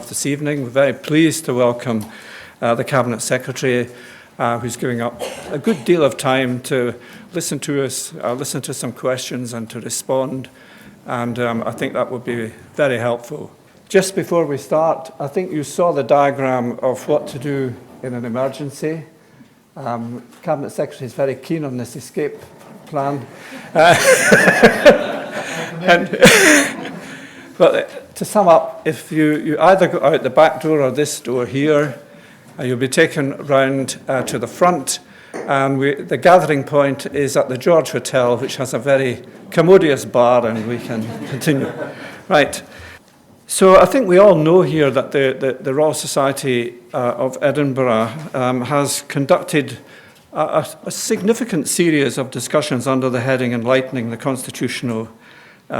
this evening. We're very pleased to welcome the Cabinet Secretary, who's giving up a good deal of time to listen to us, listen to some questions and to respond. And I think that would be very helpful. Just before we start, I think you saw the diagram of what to do in an emergency. Cabinet Secretary is very keen on this escape plan. But to sum up, if you either go out the back door or this door here, you'll be taken round to the front. And the gathering point is at the George Hotel, which has a very commodious bar, and we can continue. Right. So I think we all know here that the Royal Society of Edinburgh has conducted a significant series of discussions under the heading Enlightening the Constitutional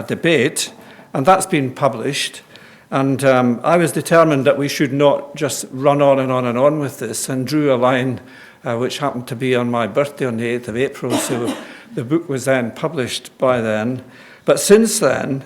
Debate, and that's been published. And I was determined that we should not just run on and on and on with this, and drew a line which happened to be on my birthday on the 8th of April, so the book was then published by then. But since then,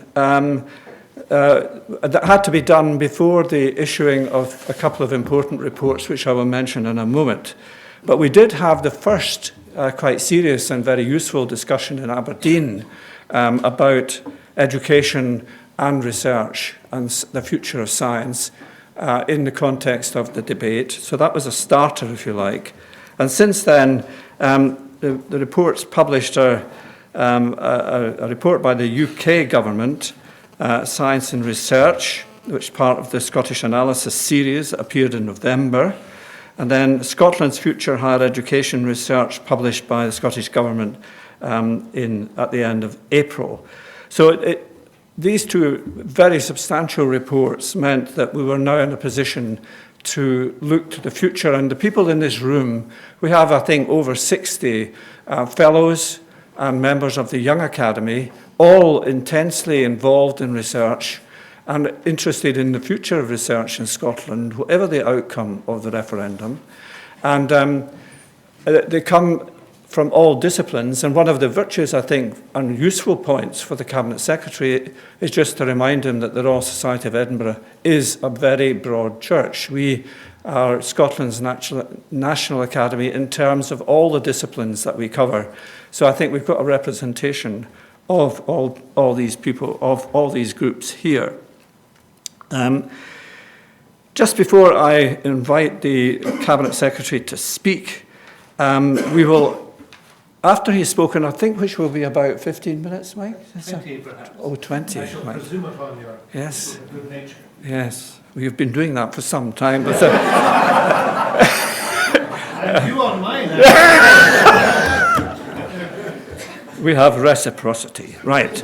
that had to be done before the issuing of a couple of important reports, which I will mention in a moment. But we did have the first quite serious and very useful discussion in Aberdeen about education and research and the future of science in the context of the debate. So that was a starter, if you like. And since then, the reports published a report by the UK government, Science and Research, which is part of the Scottish Analysis series that appeared in November, and then Scotland's Future Higher Education Research, published by the Scottish Government at the end of April. So these two very substantial reports meant that we were now in a position to look to the future. And the people in this room, we have, I think, over 60 fellows and members of the Young Academy, all intensely involved in research and interested in the future of research in Scotland, whatever the outcome of the referendum. And they come from all disciplines, and one of the virtues, I think, and useful points for the Cabinet Secretary is just to remind him that the Royal Society of Edinburgh is a very broad church. We are Scotland's national academy in terms of all the disciplines that we cover. So I think we've got a representation of all these people, of all these groups here. Just before I invite the Cabinet Secretary to speak, we will, after he's spoken, I think, which will be about 15 minutes, Mike? 20, perhaps. Oh, 20. I shall presume upon your good nature. Yes, we've been doing that for some time. But, and you on mine. We have reciprocity, right.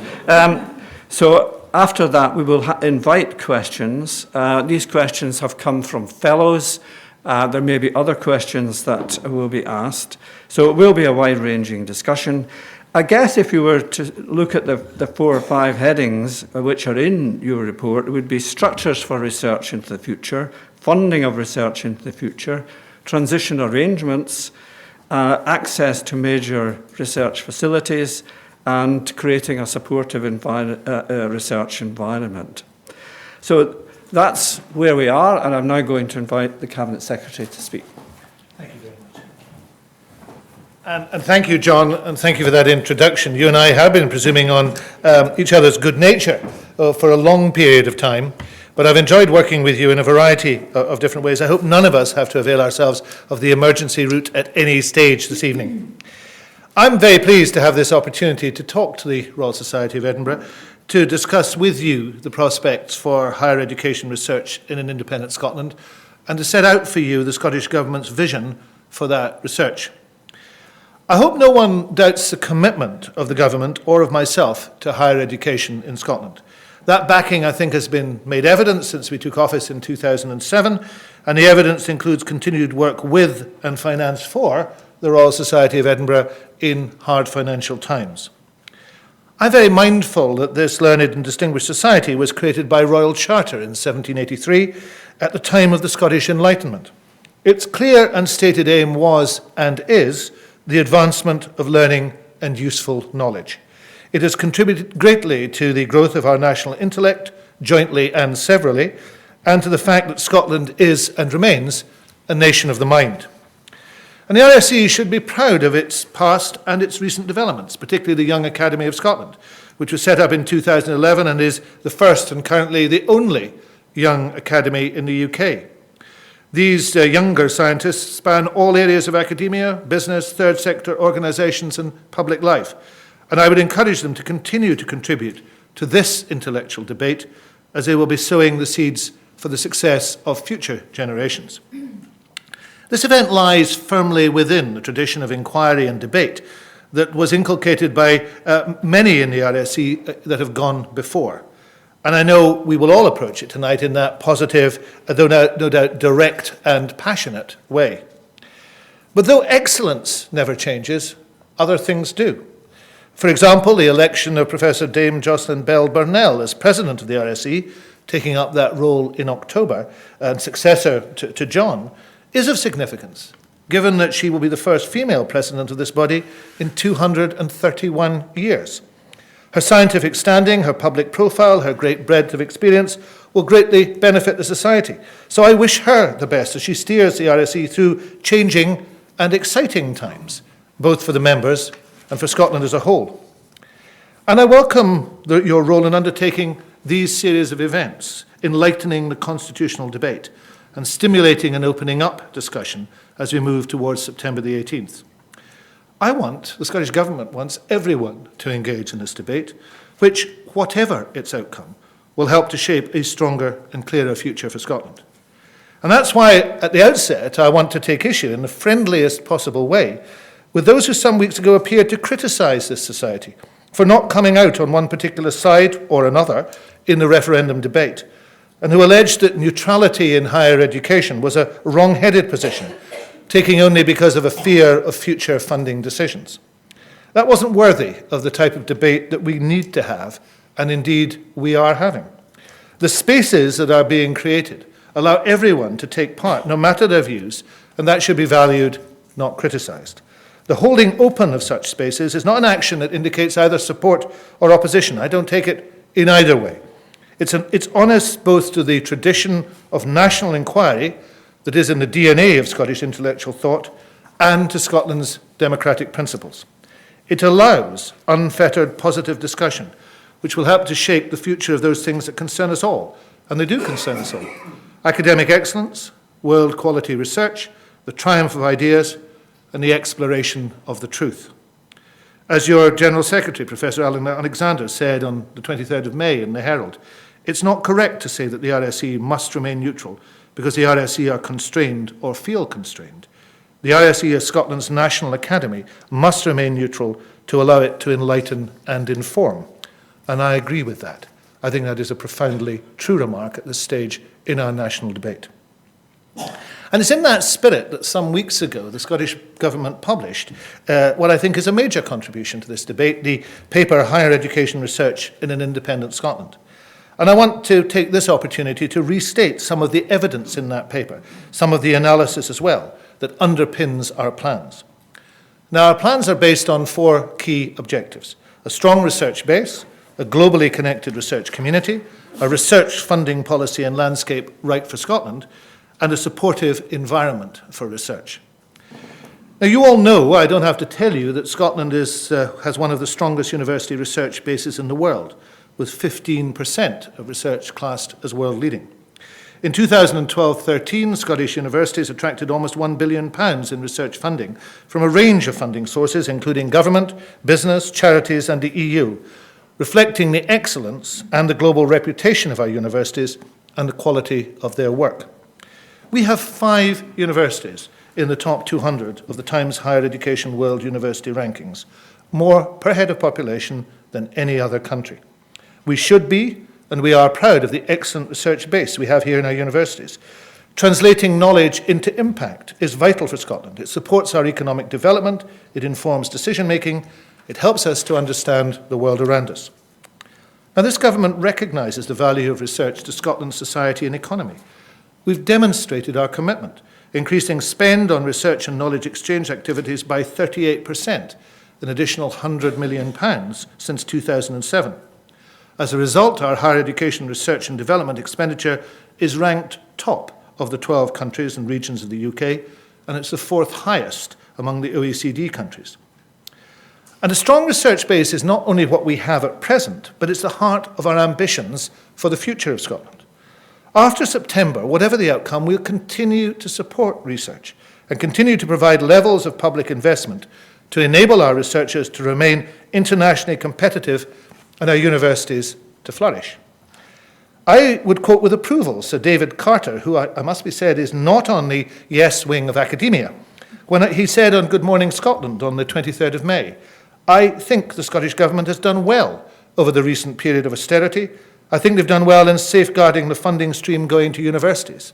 So after that, we will invite questions. These questions have come from fellows. There may be other questions that will be asked. So it will be a wide-ranging discussion. I guess if you were to look at the 4 or 5 headings which are in your report, it would be structures for research into the future, funding of research into the future, transition arrangements, access to major research facilities, and creating a supportive research environment. So that's where we are, and I'm now going to invite the Cabinet Secretary to speak. Thank you very much. And thank you, John, and thank you for that introduction. You and I have been presuming on each other's good nature for a long period of time, but I've enjoyed working with you in a variety of different ways. I hope none of us have to avail ourselves of the emergency route at any stage this evening. I'm very pleased to have this opportunity to talk to the Royal Society of Edinburgh, to discuss with you the prospects for higher education research in an independent Scotland, and to set out for you the Scottish Government's vision for that research. I hope no one doubts the commitment of the Government or of myself to higher education in Scotland. That backing, I think, has been made evident since we took office in 2007, and the evidence includes continued work with and finance for the Royal Society of Edinburgh in hard financial times. I'm very mindful that this learned and distinguished society was created by Royal Charter in 1783 at the time of the Scottish Enlightenment. Its clear and stated aim was and is the advancement of learning and useful knowledge. It has contributed greatly to the growth of our national intellect, jointly and severally, and to the fact that Scotland is and remains a nation of the mind. And the RSE should be proud of its past and its recent developments, particularly the Young Academy of Scotland, which was set up in 2011 and is the first and currently the only young academy in the UK. These younger scientists span all areas of academia, business, third sector organisations and public life, and I would encourage them to continue to contribute to this intellectual debate as they will be sowing the seeds for the success of future generations. This event lies firmly within the tradition of inquiry and debate that was inculcated by many in the RSE that have gone before. And I know we will all approach it tonight in that positive, though no doubt direct and passionate way. But though excellence never changes, other things do. For example, the election of Professor Dame Jocelyn Bell Burnell as President of the RSE, taking up that role in October, and successor to John, is of significance, given that she will be the first female president of this body in 231 years. Her scientific standing, her public profile, her great breadth of experience will greatly benefit the society. So I wish her the best as she steers the RSE through changing and exciting times, both for the members and for Scotland as a whole. And I welcome your role in undertaking these series of events, enlightening the constitutional debate and stimulating and opening up discussion as we move towards September the 18th. The Scottish Government wants everyone to engage in this debate, which, whatever its outcome, will help to shape a stronger and clearer future for Scotland. And that's why, at the outset, I want to take issue in the friendliest possible way with those who some weeks ago appeared to criticise this society for not coming out on one particular side or another in the referendum debate, and who alleged that neutrality in higher education was a wrong-headed position, taking only because of a fear of future funding decisions. That wasn't worthy of the type of debate that we need to have, and indeed we are having. The spaces that are being created allow everyone to take part, no matter their views, and that should be valued, not criticised. The holding open of such spaces is not an action that indicates either support or opposition. I don't take it in either way. It's honest both to the tradition of national inquiry that is in the DNA of Scottish intellectual thought and to Scotland's democratic principles. It allows unfettered positive discussion, which will help to shape the future of those things that concern us all, and they do concern us all. Academic excellence, world quality research, the triumph of ideas, and the exploration of the truth. As your General Secretary, Professor Alan Alexander, said on the 23rd of May in the Herald, it's not correct to say that the RSE must remain neutral because the RSE are constrained or feel constrained. The RSE as Scotland's National Academy must remain neutral to allow it to enlighten and inform. And I agree with that. I think that is a profoundly true remark at this stage in our national debate. And it's in that spirit that some weeks ago the Scottish Government published what I think is a major contribution to this debate, the paper Higher Education Research in an Independent Scotland. And I want to take this opportunity to restate some of the evidence in that paper, some of the analysis as well, that underpins our plans. Now, our plans are based on 4 key objectives: a strong research base, a globally connected research community, a research funding policy and landscape right for Scotland, and a supportive environment for research. Now, you all know, I don't have to tell you, that Scotland has one of the strongest university research bases in the world, with 15% of research classed as world leading. In 2012-13, Scottish universities attracted almost £1 billion in research funding from a range of funding sources, including government, business, charities, and the EU, reflecting the excellence and the global reputation of our universities and the quality of their work. We have 5 universities in the top 200 of the Times Higher Education World University Rankings, more per head of population than any other country. We should be, and we are proud of the excellent research base we have here in our universities. Translating knowledge into impact is vital for Scotland. It supports our economic development, it informs decision-making, it helps us to understand the world around us. Now, this government recognises the value of research to Scotland's society and economy. We've demonstrated our commitment, increasing spend on research and knowledge exchange activities by 38%, an additional £100 million since 2007. As a result, our higher education research and development expenditure is ranked top of the 12 countries and regions of the UK, and it's the 4th highest among the OECD countries. And a strong research base is not only what we have at present, but it's the heart of our ambitions for the future of Scotland. After September, whatever the outcome, we'll continue to support research and continue to provide levels of public investment to enable our researchers to remain internationally competitive and our universities to flourish. I would quote with approval Sir David Carter, who I must be said is not on the yes wing of academia, when he said on Good Morning Scotland on the 23rd of May, "I think the Scottish Government has done well over the recent period of austerity. I think they've done well in safeguarding the funding stream going to universities."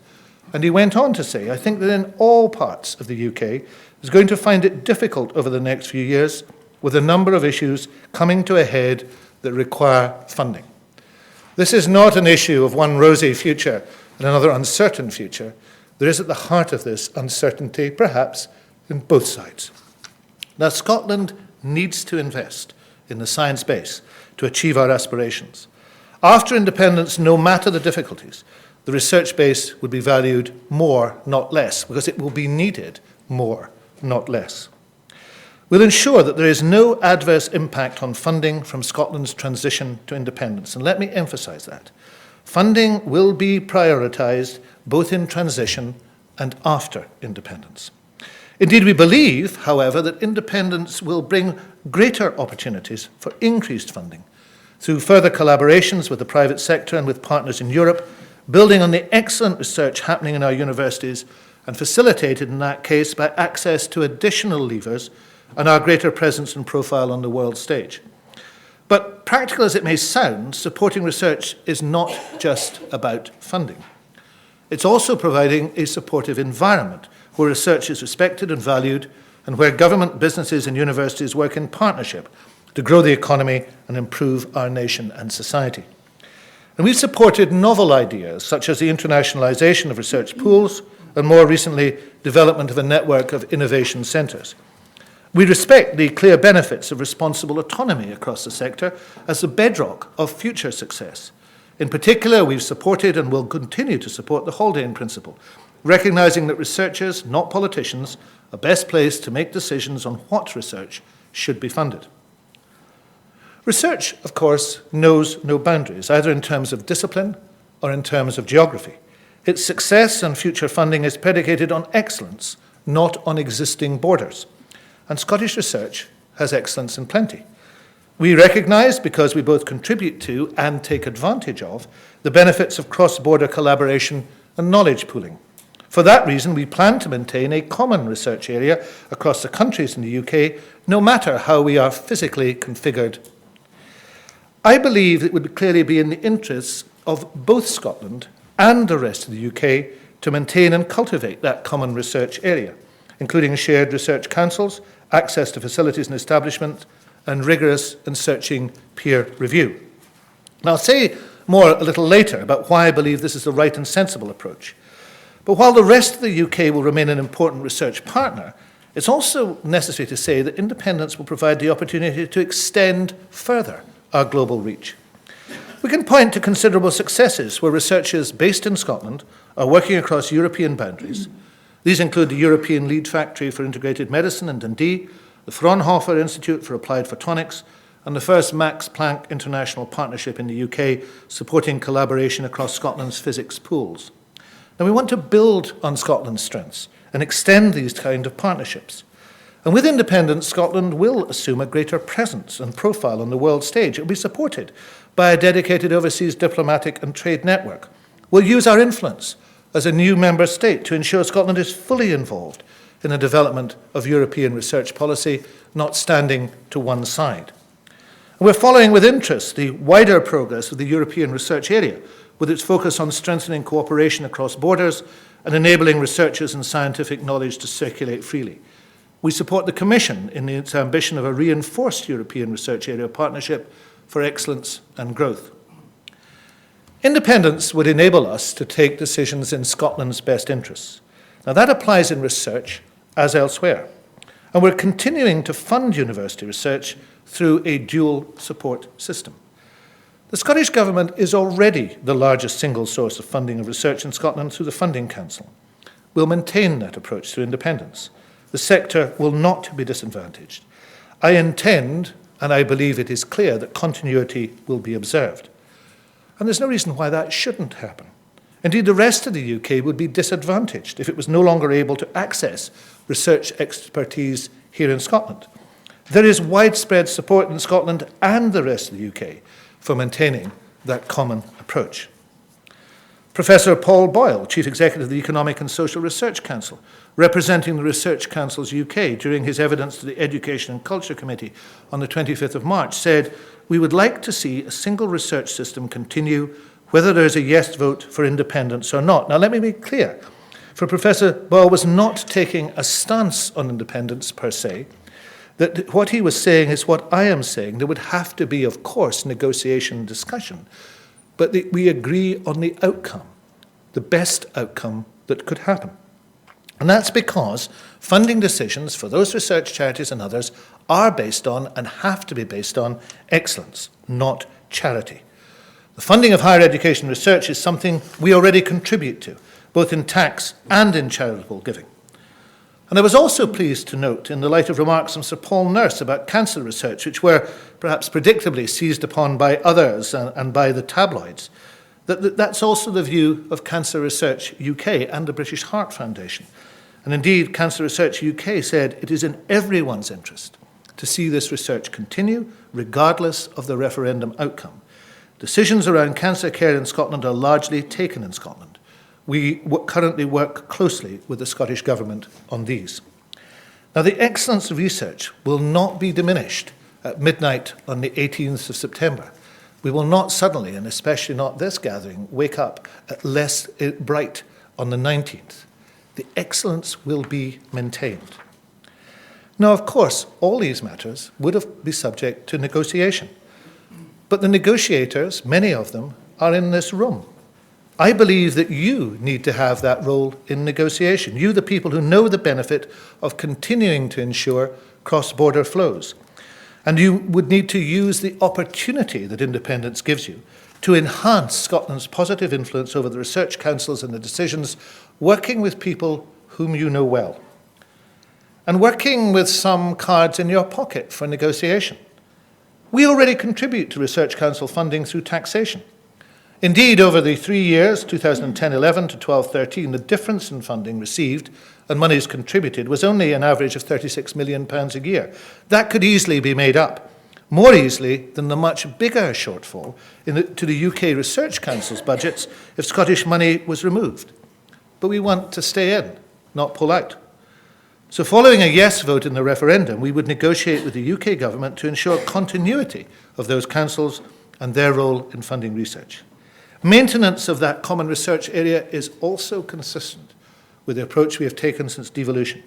And he went on to say, "I think that in all parts of the UK is going to find it difficult over the next few years with a number of issues coming to a head that require funding." This is not an issue of one rosy future and another uncertain future. There is at the heart of this uncertainty, perhaps, in both sides. Now, Scotland needs to invest in the science base to achieve our aspirations. After independence, no matter the difficulties, the research base would be valued more, not less, because it will be needed more, not less. We'll ensure that there is no adverse impact on funding from Scotland's transition to independence. And let me emphasise that. Funding will be prioritised both in transition and after independence. Indeed, we believe, however, that independence will bring greater opportunities for increased funding through further collaborations with the private sector and with partners in Europe, building on the excellent research happening in our universities and facilitated in that case by access to additional levers and our greater presence and profile on the world stage. But practical as it may sound, supporting research is not just about funding. It's also providing a supportive environment where research is respected and valued and where government, businesses and universities work in partnership to grow the economy and improve our nation and society. And we've supported novel ideas such as the internationalisation of research pools and more recently development of a network of innovation centres. We respect the clear benefits of responsible autonomy across the sector as the bedrock of future success. In particular, we've supported and will continue to support the Haldane Principle, recognising that researchers, not politicians, are best placed to make decisions on what research should be funded. Research, of course, knows no boundaries, either in terms of discipline or in terms of geography. Its success and future funding is predicated on excellence, not on existing borders. And Scottish research has excellence in plenty. We recognise, because we both contribute to and take advantage of, the benefits of cross-border collaboration and knowledge pooling. For that reason, we plan to maintain a common research area across the countries in the UK, no matter how we are physically configured. I believe it would clearly be in the interests of both Scotland and the rest of the UK to maintain and cultivate that common research area, including shared research councils, access to facilities and establishment, and rigorous and searching peer review. And I'll say more a little later about why I believe this is the right and sensible approach. But while the rest of the UK will remain an important research partner, it's also necessary to say that independence will provide the opportunity to extend further our global reach. We can point to considerable successes where researchers based in Scotland are working across European boundaries. These include the European Lead Factory for Integrated Medicine in Dundee, the Fraunhofer Institute for Applied Photonics, and the first Max Planck International Partnership in the UK, supporting collaboration across Scotland's physics pools. Now, we want to build on Scotland's strengths and extend these kind of partnerships. And with independence, Scotland will assume a greater presence and profile on the world stage. It will be supported by a dedicated overseas diplomatic and trade network. We'll use our influence as a new member state to ensure Scotland is fully involved in the development of European research policy, not standing to one side. And we're following with interest the wider progress of the European research area, with its focus on strengthening cooperation across borders and enabling researchers and scientific knowledge to circulate freely. We support the Commission in its ambition of a reinforced European research area partnership for excellence and growth. Independence would enable us to take decisions in Scotland's best interests. Now, that applies in research as elsewhere. And we're continuing to fund university research through a dual support system. The Scottish Government is already the largest single source of funding of research in Scotland through the Funding Council. We'll maintain that approach through independence. The sector will not be disadvantaged. I intend, and I believe it is clear, that continuity will be observed. And there's no reason why that shouldn't happen. Indeed, the rest of the UK would be disadvantaged if it was no longer able to access research expertise here in Scotland. There is widespread support in Scotland and the rest of the UK for maintaining that common approach. Professor Paul Boyle, Chief Executive of the Economic and Social Research Council, representing the Research Councils UK during his evidence to the Education and Culture Committee on the 25th of March, said, "We would like to see a single research system continue whether there is a yes vote for independence or not." Now, let me be clear. For Professor Boyle was not taking a stance on independence per se. That what he was saying is what I am saying. There would have to be, of course, negotiation and discussion, but we agree on the outcome, the best outcome that could happen. And that's because funding decisions for those research charities and others are based on and have to be based on excellence, not charity. The funding of higher education research is something we already contribute to, both in tax and in charitable giving. And I was also pleased to note, in the light of remarks from Sir Paul Nurse about cancer research, which were perhaps predictably seized upon by others and by the tabloids, that that's also the view of Cancer Research UK and the British Heart Foundation. And indeed, Cancer Research UK said it is in everyone's interest to see this research continue, regardless of the referendum outcome. Decisions around cancer care in Scotland are largely taken in Scotland. We currently work closely with the Scottish Government on these. Now, the excellence of research will not be diminished at midnight on the 18th of September. We will not suddenly, and especially not this gathering, wake up at less bright on the 19th. The excellence will be maintained. Now, of course, all these matters would be subject to negotiation. But the negotiators, many of them, are in this room. I believe that you need to have that role in negotiation. You, the people who know the benefit of continuing to ensure cross-border flows. And you would need to use the opportunity that independence gives you to enhance Scotland's positive influence over the research councils and the decisions, working with people whom you know well. And working with some cards in your pocket for negotiation. We already contribute to Research Council funding through taxation. Indeed, over the 3 years, 2010-11 to 12-13, the difference in funding received and monies contributed was only an average of £36 million a year. That could easily be made up, more easily than the much bigger shortfall to the UK Research Council's budgets if Scottish money was removed. But we want to stay in, not pull out. So following a yes vote in the referendum, we would negotiate with the UK government to ensure continuity of those councils and their role in funding research. Maintenance of that common research area is also consistent with the approach we have taken since devolution.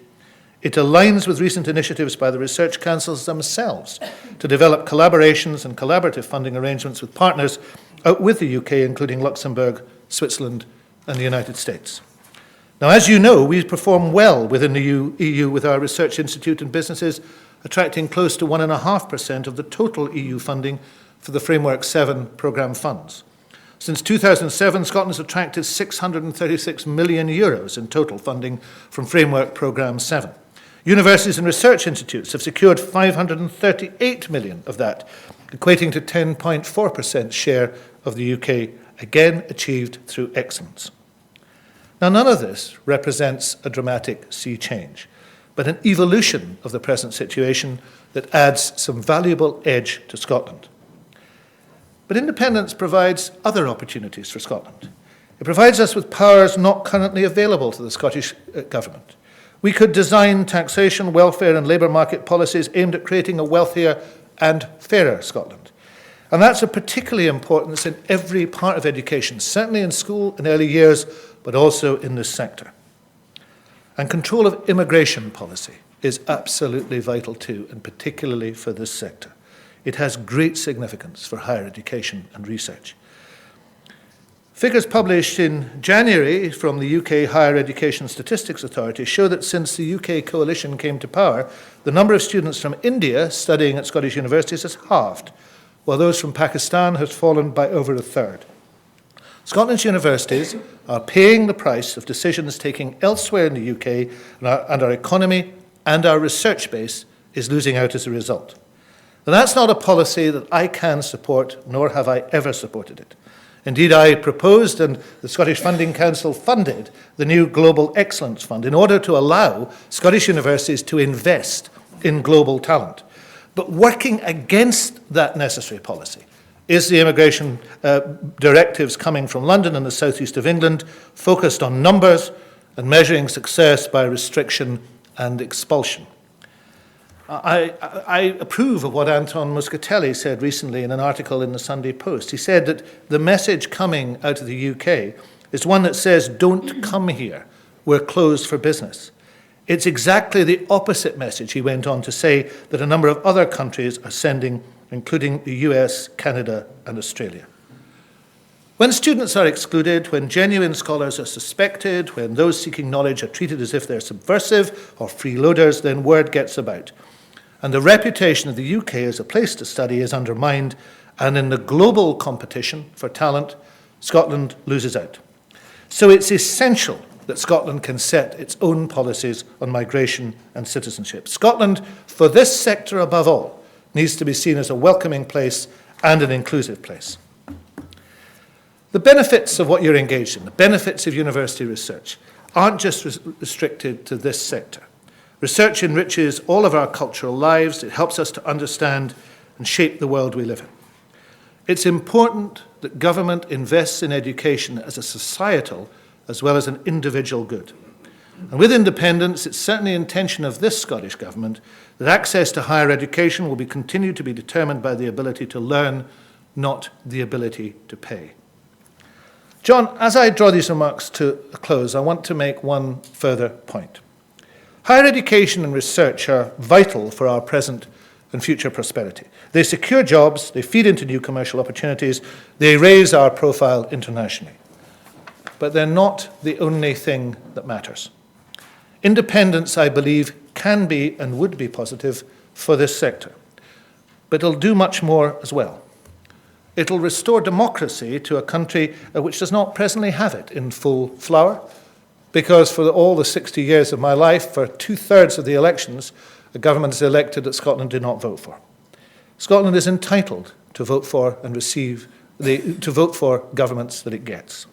It aligns with recent initiatives by the research councils themselves to develop collaborations and collaborative funding arrangements with partners out with the UK, including Luxembourg, Switzerland, and the United States. Now, as you know, we perform well within the EU with our research institute and businesses, attracting close to 1.5% of the total EU funding for the Framework 7 programme funds. Since 2007, Scotland has attracted €636 million in total funding from Framework Programme 7. Universities and research institutes have secured €538 million of that, equating to 10.4% share of the UK, again achieved through excellence. Now, none of this represents a dramatic sea change, but an evolution of the present situation that adds some valuable edge to Scotland. But independence provides other opportunities for Scotland. It provides us with powers not currently available to the Scottish Government. We could design taxation, welfare and labour market policies aimed at creating a wealthier and fairer Scotland. And that's of particularly importance in every part of education, certainly in school and early years, but also in this sector. And control of immigration policy is absolutely vital too, and particularly for this sector. It has great significance for higher education and research. Figures published in January from the UK Higher Education Statistics Authority show that since the UK coalition came to power, the number of students from India studying at Scottish universities has halved, while those from Pakistan have fallen by over a third. Scotland's universities are paying the price of decisions taken elsewhere in the UK, and our economy and our research base is losing out as a result. And that's not a policy that I can support, nor have I ever supported it. Indeed, I proposed, and the Scottish Funding Council funded, the new Global Excellence Fund in order to allow Scottish universities to invest in global talent. But working against that necessary policy is the immigration directives coming from London and the southeast of England, focused on numbers and measuring success by restriction and expulsion. I approve of what Anton Muscatelli said recently in an article in the Sunday Post. He said that the message coming out of the UK is one that says, don't come here, we're closed for business. It's exactly the opposite message, he went on to say, that a number of other countries are sending, including the US, Canada, and Australia. When students are excluded, when genuine scholars are suspected, when those seeking knowledge are treated as if they're subversive or freeloaders, then word gets about. And the reputation of the UK as a place to study is undermined, and in the global competition for talent, Scotland loses out. So it's essential that Scotland can set its own policies on migration and citizenship. Scotland, for this sector above all, needs to be seen as a welcoming place and an inclusive place. The benefits of what you're engaged in, the benefits of university research, aren't just restricted to this sector. Research enriches all of our cultural lives. It helps us to understand and shape the world we live in. It's important that government invests in education as a societal as well as an individual good. And with independence, it's certainly the intention of this Scottish Government that access to higher education will continue to be determined by the ability to learn, not the ability to pay. John, as I draw these remarks to a close, I want to make one further point. Higher education and research are vital for our present and future prosperity. They secure jobs, they feed into new commercial opportunities, they raise our profile internationally. But they're not the only thing that matters. Independence, I believe, can be and would be positive for this sector. But it'll do much more as well. It'll restore democracy to a country which does not presently have it in full flower, because for all the 60 years of my life, for 2/3 of the elections, a government is elected that Scotland did not vote for. Scotland is entitled to vote for and to vote for governments that it gets.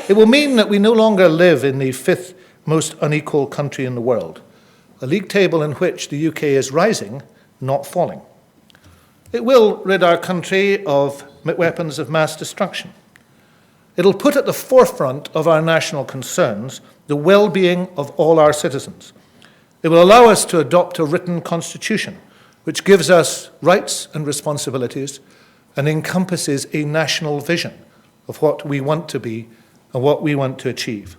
It will mean that we no longer live in the 5th most unequal country in the world, a league table in which the UK is rising, not falling. It will rid our country of weapons of mass destruction. It'll put at the forefront of our national concerns the well-being of all our citizens. It will allow us to adopt a written constitution which gives us rights and responsibilities and encompasses a national vision of what we want to be and what we want to achieve.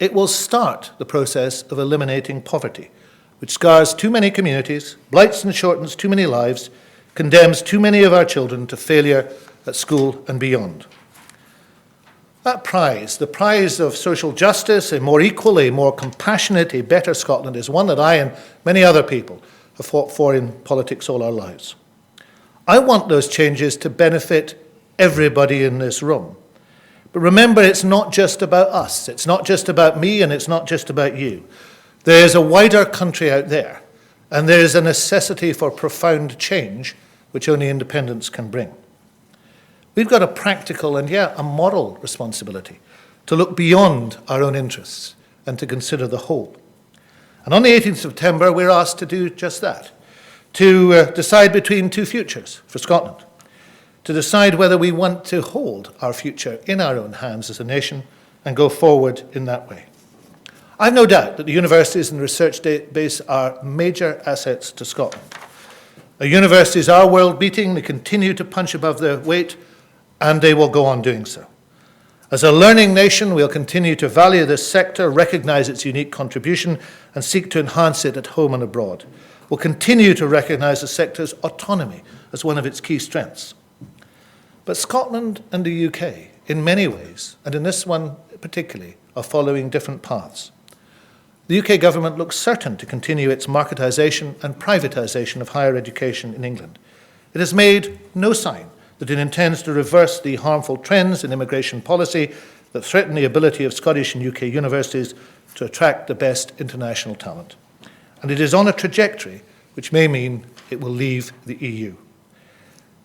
It will start the process of eliminating poverty, which scars too many communities, blights and shortens too many lives, condemns too many of our children to failure at school and beyond. That prize, the prize of social justice, a more equal, a more compassionate, a better Scotland, is one that I and many other people have fought for in politics all our lives. I want those changes to benefit everybody in this room. But remember, it's not just about us. It's not just about me, and it's not just about you. There is a wider country out there, and there is a necessity for profound change, which only independence can bring. We've got a practical and, a moral responsibility to look beyond our own interests and to consider the whole. And on the 18th of September, we're asked to do just that, to decide between two futures for Scotland, to decide whether we want to hold our future in our own hands as a nation and go forward in that way. I've no doubt that the universities and the research base are major assets to Scotland. Our universities are world-beating, they continue to punch above their weight, and they will go on doing so. As a learning nation, we'll continue to value this sector, recognise its unique contribution, and seek to enhance it at home and abroad. We'll continue to recognise the sector's autonomy as one of its key strengths. But Scotland and the UK, in many ways, and in this one particularly, are following different paths. The UK government looks certain to continue its marketisation and privatisation of higher education in England. It has made no sign that it intends to reverse the harmful trends in immigration policy that threaten the ability of Scottish and UK universities to attract the best international talent. And it is on a trajectory which may mean it will leave the EU.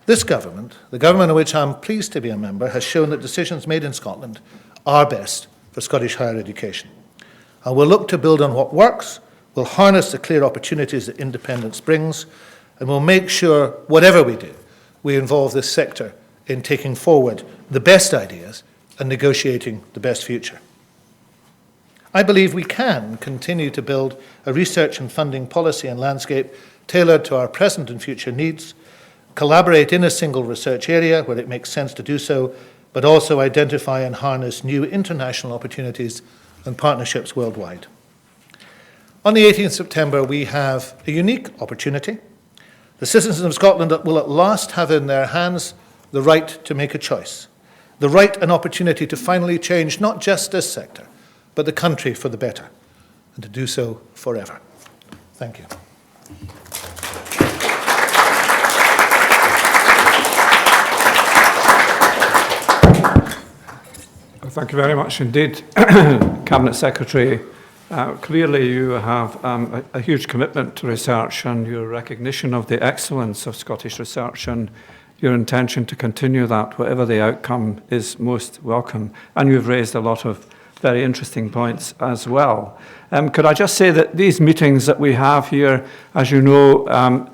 This government, the government of which I am pleased to be a member, has shown that decisions made in Scotland are best for Scottish higher education. And we'll look to build on what works, we'll harness the clear opportunities that independence brings, and we'll make sure, whatever we do, we involve this sector in taking forward the best ideas and negotiating the best future. I believe we can continue to build a research and funding policy and landscape tailored to our present and future needs, collaborate in a single research area where it makes sense to do so, but also identify and harness new international opportunities and partnerships worldwide. On the 18th of September, we have a unique opportunity. The citizens of Scotland will at last have in their hands the right to make a choice, the right and opportunity to finally change not just this sector, but the country for the better, and to do so forever. Thank you. Thank you very much indeed, Cabinet Secretary. Clearly you have a huge commitment to research and your recognition of the excellence of Scottish research and your intention to continue that, whatever the outcome, is most welcome. And you've raised a lot of very interesting points as well. Could I just say that these meetings that we have here, as you know,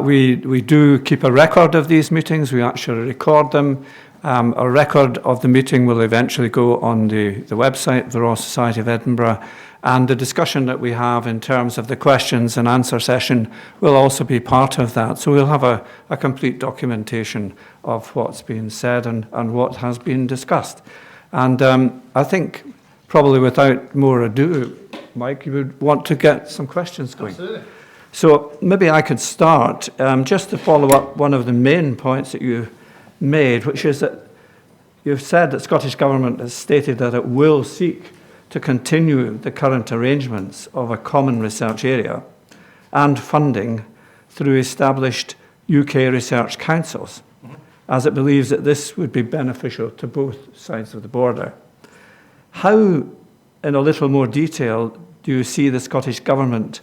we do keep a record of these meetings. We actually record them. A record of the meeting will eventually go on the website, the Royal Society of Edinburgh, and the discussion that we have in terms of the questions and answer session will also be part of that. So we'll have a complete documentation of what's been said and what has been discussed. And I think probably without more ado, Mike, you would want to get some questions going. Absolutely. So maybe I could start just to follow up one of the main points that you made, which is that you've said that Scottish Government has stated that it will seek to continue the current arrangements of a common research area and funding through established UK research councils, as it believes that this would be beneficial to both sides of the border. How, in a little more detail, do you see the Scottish Government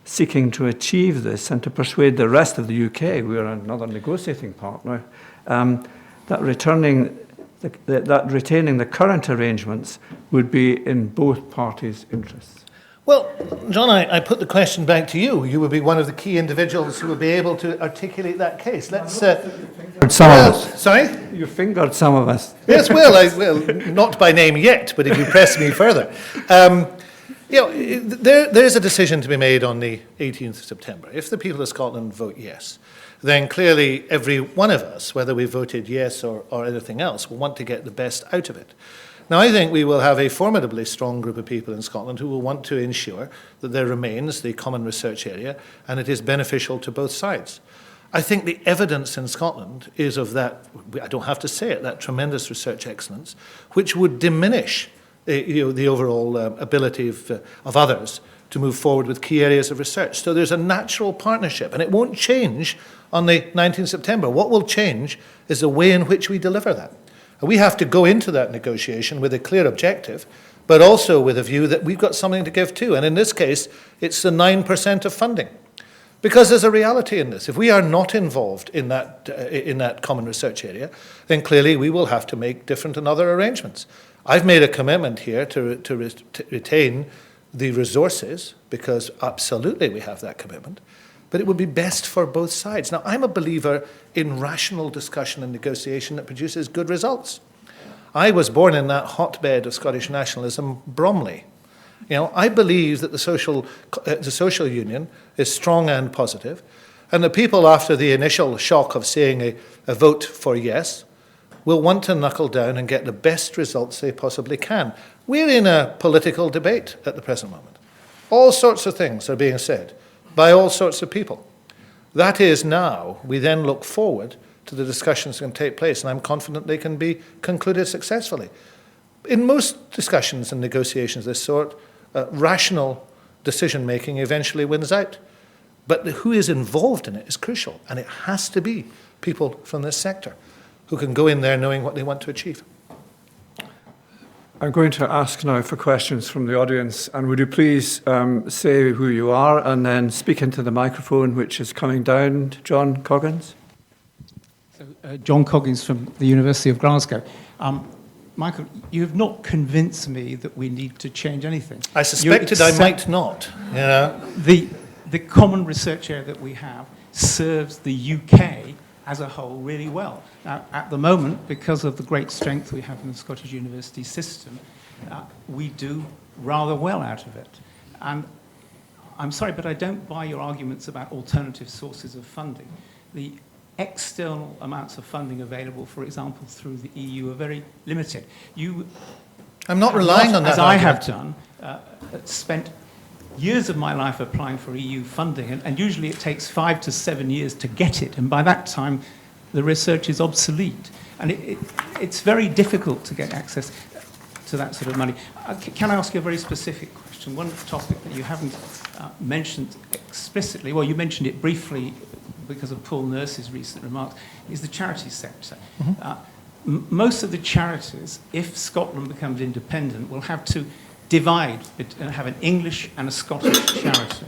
seeking to achieve this and to persuade the rest of the UK, we are another negotiating partner, that retaining the current arrangements would be in both parties' interests? Well, John, I put the question back to you. You would be one of the key individuals who would be able to articulate that case. Let's. Some of us. Sorry? You fingered some of us. Yes, well, not by name yet, but if you press me further. There's a decision to be made on the 18th of September. If the people of Scotland vote yes, then clearly every one of us, whether we voted yes or anything else, will want to get the best out of it. Now, I think we will have a formidably strong group of people in Scotland who will want to ensure that there remains the common research area and it is beneficial to both sides. I think the evidence in Scotland is of that, I don't have to say it, that tremendous research excellence, which would diminish the overall ability of others to move forward with key areas of research. So there's a natural partnership, and it won't change on the 19th of September. What will change is the way in which we deliver that. And we have to go into that negotiation with a clear objective, but also with a view that we've got something to give too. And in this case, it's the 9% of funding. Because there's a reality in this. If we are not involved in that common research area, then clearly we will have to make different and other arrangements. I've made a commitment here to retain the resources, because absolutely we have that commitment, but it would be best for both sides. Now, I'm a believer in rational discussion and negotiation that produces good results. I was born in that hotbed of Scottish nationalism, Bromley. I believe that the social union is strong and positive, and the people, after the initial shock of seeing a vote for yes, will want to knuckle down and get the best results they possibly can. We're in a political debate at the present moment. All sorts of things are being said by all sorts of people. That is now, we then look forward to the discussions that can take place, and I'm confident they can be concluded successfully. In most discussions and negotiations of this sort, rational decision-making eventually wins out. But who is involved in it is crucial, and it has to be people from this sector who can go in there knowing what they want to achieve. I'm going to ask now for questions from the audience, and would you please say who you are and then speak into the microphone which is coming down. John Coggins. So, John Coggins from the University of Glasgow. Michael, you have not convinced me that we need to change anything. I suspected I might not. Yeah. The common research area that we have serves the UK as a whole really well. Now, at the moment, because of the great strength we have in the Scottish university system, we do rather well out of it. And I'm sorry, but I don't buy your arguments about alternative sources of funding. The external amounts of funding available, for example, through the EU are very limited. I'm not relying on that. As I have done, spent years of my life applying for EU funding, and usually it takes 5 to 7 years to get it, and by that time the research is obsolete. And it's very difficult to get access to that sort of money. Can I ask you a very specific question? One topic that you haven't mentioned explicitly, well, you mentioned it briefly because of Paul Nurse's recent remarks, is the charity sector. Mm-hmm. Most of the charities, if Scotland becomes independent, will have to divide and have an English and a Scottish charity,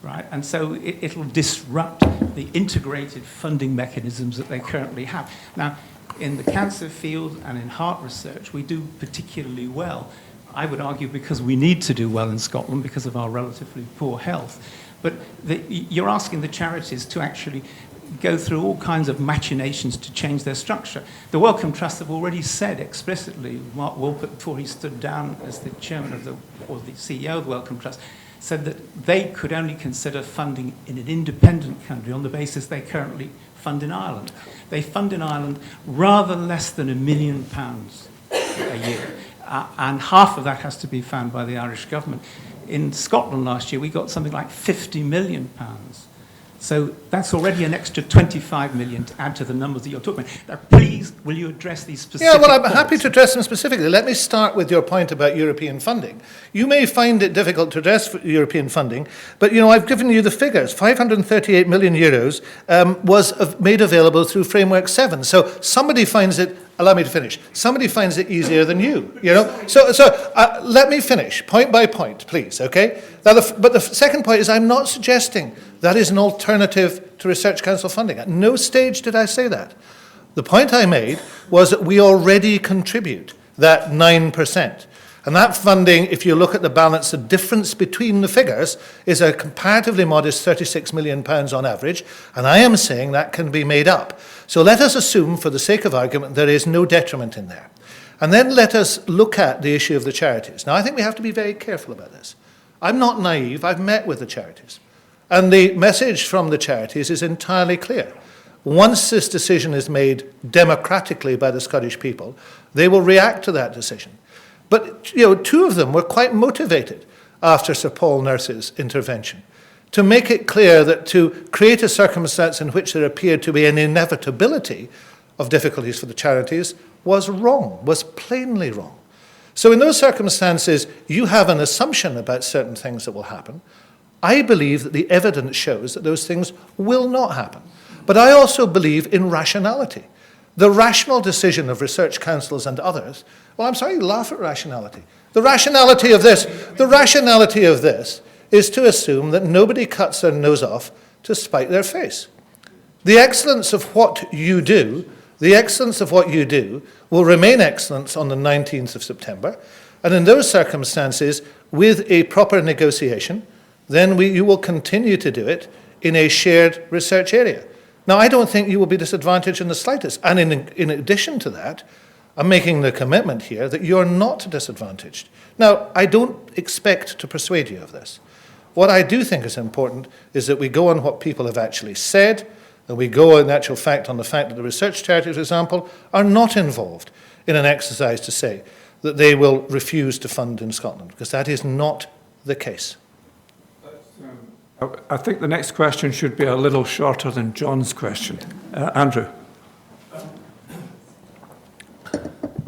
right? And so it'll disrupt the integrated funding mechanisms that they currently have. Now, in the cancer field and in heart research, we do particularly well. I would argue because we need to do well in Scotland because of our relatively poor health. But you're asking the charities to actually go through all kinds of machinations to change their structure. The Wellcome Trust have already said explicitly, Mark Wolpert, before he stood down as the chairman of or the CEO of the Wellcome Trust, said that they could only consider funding in an independent country on the basis they currently fund in Ireland. They fund in Ireland rather less than £1 million a year, and half of that has to be found by the Irish government. In Scotland last year, we got something like £50 million. So that's already an extra 25 million to add to the numbers that you're talking about. Now, please, will you address these specific points? I'm points? happy to address them specifically. Let me start with your point about European funding. You may find it difficult to address European funding, but I've given you the figures. 538 million euros was made available through Framework 7. So somebody finds it. Allow me to finish. Somebody finds it easier than you. So let me finish point by point, please. Okay. Now, but the second point is, I'm not suggesting that is an alternative to Research Council funding. At no stage did I say that. The point I made was that we already contribute that 9%. And that funding, if you look at the balance, the difference between the figures is a comparatively modest £36 million on average, and I am saying that can be made up. So let us assume, for the sake of argument, there is no detriment in there. And then let us look at the issue of the charities. Now, I think we have to be very careful about this. I'm not naive. I've met with the charities. And the message from the charities is entirely clear. Once this decision is made democratically by the Scottish people, they will react to that decision. But, two of them were quite motivated after Sir Paul Nurse's intervention to make it clear that to create a circumstance in which there appeared to be an inevitability of difficulties for the charities was wrong, was plainly wrong. So in those circumstances, you have an assumption about certain things that will happen. I believe that the evidence shows that those things will not happen. But I also believe in rationality. The rational decision of research councils and others, well, I'm sorry, you laugh at rationality. The rationality of this is to assume that nobody cuts their nose off to spite their face. The excellence of what you do will remain excellence on the 19th of September. And in those circumstances, with a proper negotiation, then you will continue to do it in a shared research area. Now, I don't think you will be disadvantaged in the slightest. And in addition to that, I'm making the commitment here that you're not disadvantaged. Now, I don't expect to persuade you of this. What I do think is important is that we go on what people have actually said, and we go, in actual fact, on the fact that the research charities, for example, are not involved in an exercise to say that they will refuse to fund in Scotland, because that is not the case. I think the next question should be a little shorter than John's question. Andrew.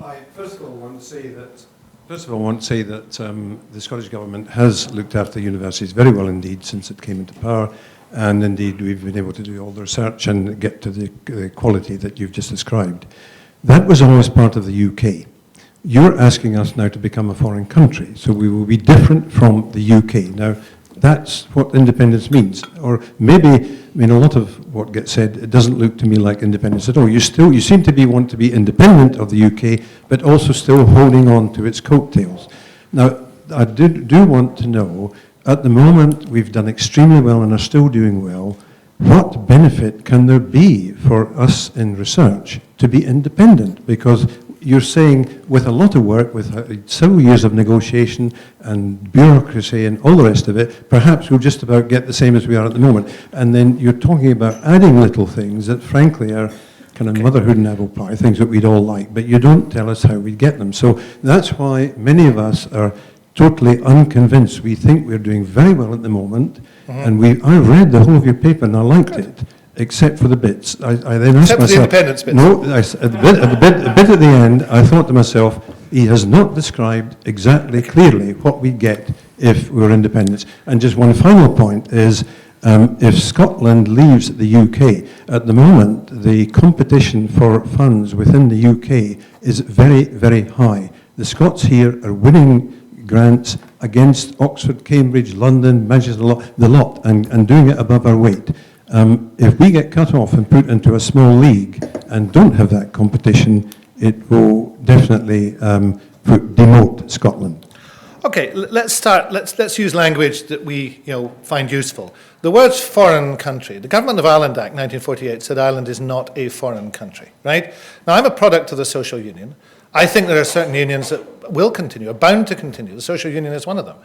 I first of all want to say that the Scottish Government has looked after universities very well indeed since it came into power. and indeed we've been able to do all the research and get to the quality that you've just described. That was always part of the UK. You're asking us now to become a foreign country, so we will be different from the UK. Now, that's what independence means. Or maybe, I mean, a lot of what gets said, it doesn't look to me like independence at all. You seem to want to be independent of the UK, but also still holding on to its coattails. Now, I do want to know, at the moment, we've done extremely well and are still doing well. What benefit can there be for us in research to be independent? Because you're saying with a lot of work, with several years of negotiation and bureaucracy and all the rest of it, perhaps we'll just about get the same as we are at the moment. And then you're talking about adding little things that frankly are kind of motherhood and apple pie, things that we'd all like, but you don't tell us how we'd get them. So that's why many of us are totally unconvinced. We think we're doing very well at the moment, and I read the whole of your paper and I liked it, except for the bits. I then asked Except for the independence bits. No, a bit at the end, I thought to myself, he has not described exactly clearly what we get if we're independent. And just one final point is, if Scotland leaves the UK, at the moment, the competition for funds within the UK is very, very high. The Scots here are winning grants against Oxford, Cambridge, London, Manchester, the lot, and doing it above our weight. If we get cut off and put into a small league and don't have that competition, it will definitely demote Scotland. Okay, let's use language that we find useful. The words foreign country, the Government of Ireland Act 1948 said Ireland is not a foreign country, right? Now, I'm a product of the social union. I think there are certain unions that will continue, are bound to continue. The social union is one of them.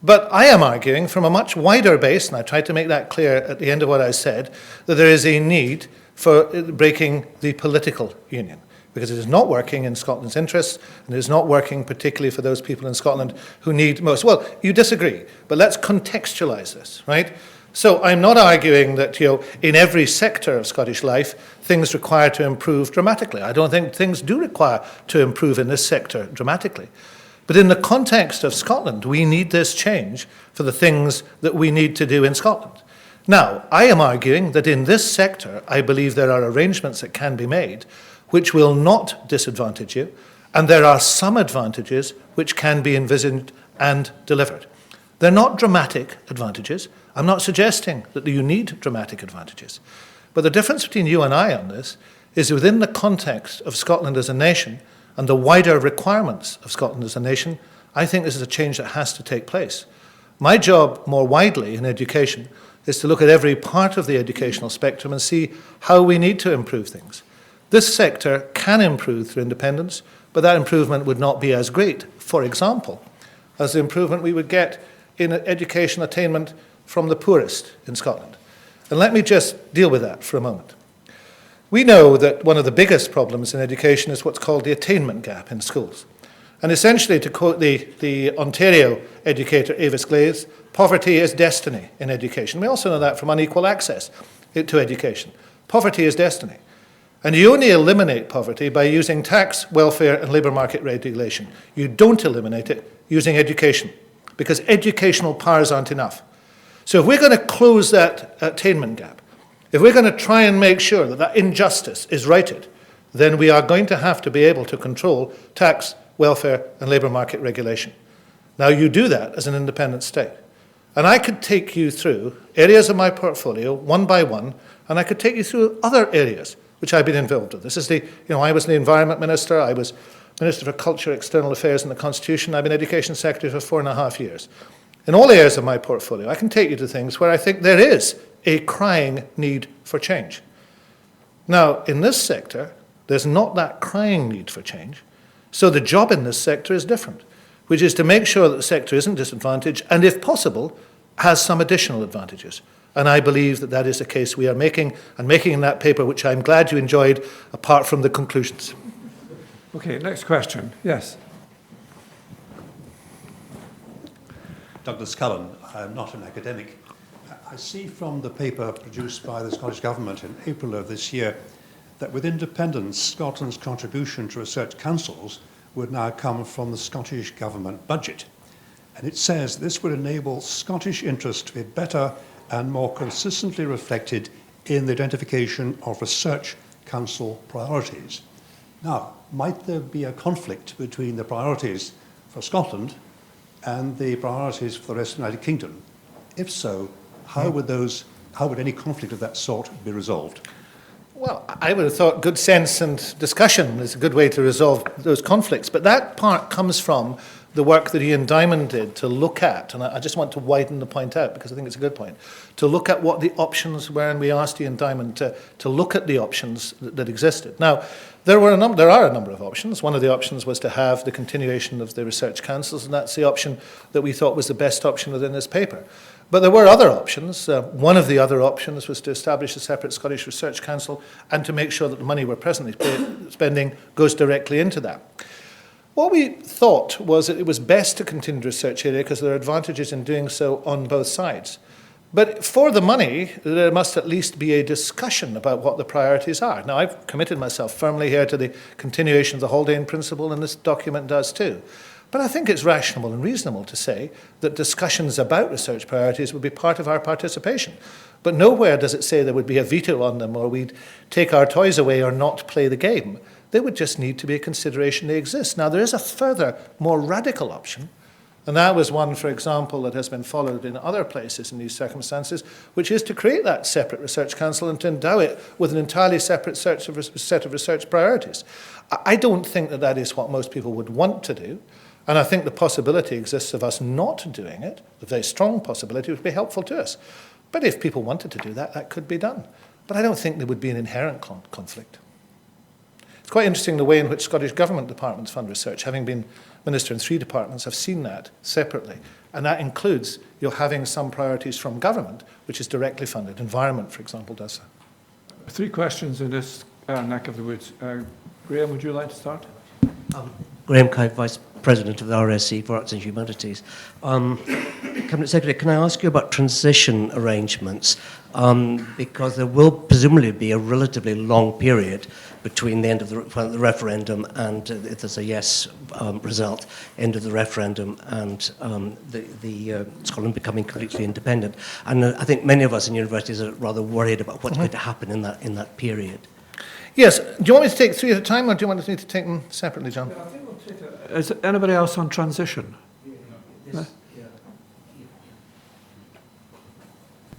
But I am arguing from a much wider base, and I tried to make that clear at the end of what I said, that there is a need for breaking the political union, because it is not working in Scotland's interests, and it is not working particularly for those people in Scotland who need most. Well, you disagree, but let's contextualize this, right? So I'm not arguing that, in every sector of Scottish life, things require to improve dramatically. I don't think things do require to improve in this sector dramatically. But in the context of Scotland, we need this change for the things that we need to do in Scotland. Now, I am arguing that in this sector, I believe there are arrangements that can be made which will not disadvantage you, and there are some advantages which can be envisaged and delivered. They're not dramatic advantages. I'm not suggesting that you need dramatic advantages. But the difference between you and I on this is within the context of Scotland as a nation and the wider requirements of Scotland as a nation, I think this is a change that has to take place. My job more widely in education is to look at every part of the educational spectrum and see how we need to improve things. This sector can improve through independence, but that improvement would not be as great, for example, as the improvement we would get in education attainment from the poorest in Scotland. And let me just deal with that for a moment. We know that one of the biggest problems in education is what's called the attainment gap in schools. And essentially, to quote the Ontario educator Avis Glaze, poverty is destiny in education. We also know that from unequal access to education. Poverty is destiny. And you only eliminate poverty by using tax, welfare, and labour market regulation. You don't eliminate it using education, because educational powers aren't enough. So if we're going to close that attainment gap, if we're going to try and make sure that that injustice is righted, then we are going to have to be able to control tax, welfare, and labour market regulation. Now, you do that as an independent state. And I could take you through areas of my portfolio, one by one, and I could take you through other areas which I've been involved with. This is I was the Environment Minister, I was Minister for Culture, External Affairs and the Constitution, I've been Education Secretary for 4.5 years. In all areas of my portfolio, I can take you to things where I think there is a crying need for change. Now, in this sector, there's not that crying need for change, so the job in this sector is different, which is to make sure that the sector isn't disadvantaged and, if possible, has some additional advantages. And I believe that that is the case we are making, and making in that paper, which I'm glad you enjoyed, apart from the conclusions. Okay, next question. Yes. Douglas Cullen. I'm not an academic. I see from the paper produced by the Scottish Government in April of this year that with independence, Scotland's contribution to research councils would now come from the Scottish Government budget. And it says this would enable Scottish interests to be better and more consistently reflected in the identification of Research Council priorities. Now, might there be a conflict between the priorities for Scotland and the priorities for the rest of the United Kingdom? If so, how would any conflict of that sort be resolved? Well, I would have thought good sense and discussion is a good way to resolve those conflicts. But that part comes from the work that Ian Diamond did to look at, and I just want to widen the point out because I think it's a good point, to look at what the options were, and we asked Ian Diamond to look at the options that existed. Now, there are a number of options. One of the options was to have the continuation of the research councils, and that's the option that we thought was the best option within this paper. But there were other options. One of the other options was to establish a separate Scottish Research Council and to make sure that the money we're presently spending goes directly into that. What we thought was that it was best to continue the research area because there are advantages in doing so on both sides. But for the money, there must at least be a discussion about what the priorities are. Now, I've committed myself firmly here to the continuation of the Haldane principle, and this document does too. But I think it's rational and reasonable to say that discussions about research priorities would be part of our participation. But nowhere does it say there would be a veto on them or we'd take our toys away or not play the game. They would just need to be a consideration they exist. Now, there is a further, more radical option, and that was one, for example, that has been followed in other places in these circumstances, which is to create that separate research council and to endow it with an entirely separate set of research priorities. I don't think that that is what most people would want to do. And I think the possibility exists of us not doing it, the very strong possibility would be helpful to us. But if people wanted to do that, that could be done. But I don't think there would be an inherent conflict. It's quite interesting the way in which Scottish Government departments fund research. Having been Minister in 3 departments, I've seen that separately. And that includes having some priorities from government, which is directly funded. Environment, for example, does that. 3 questions in this neck of the woods. Graham, would you like to start? Graham Kite, Vice President of the RSE for Arts and Humanities. Cabinet Secretary, can I ask you about transition arrangements? Because there will presumably be a relatively long period between the end of the referendum and, if there's a yes result, end of the referendum and Scotland becoming completely independent. And I think many of us in universities are rather worried about what's going to happen in that period. Yes. Do you want me to take 3 at a time, or do you want me to take them separately, John? I think we'll take it. Is anybody else on transition?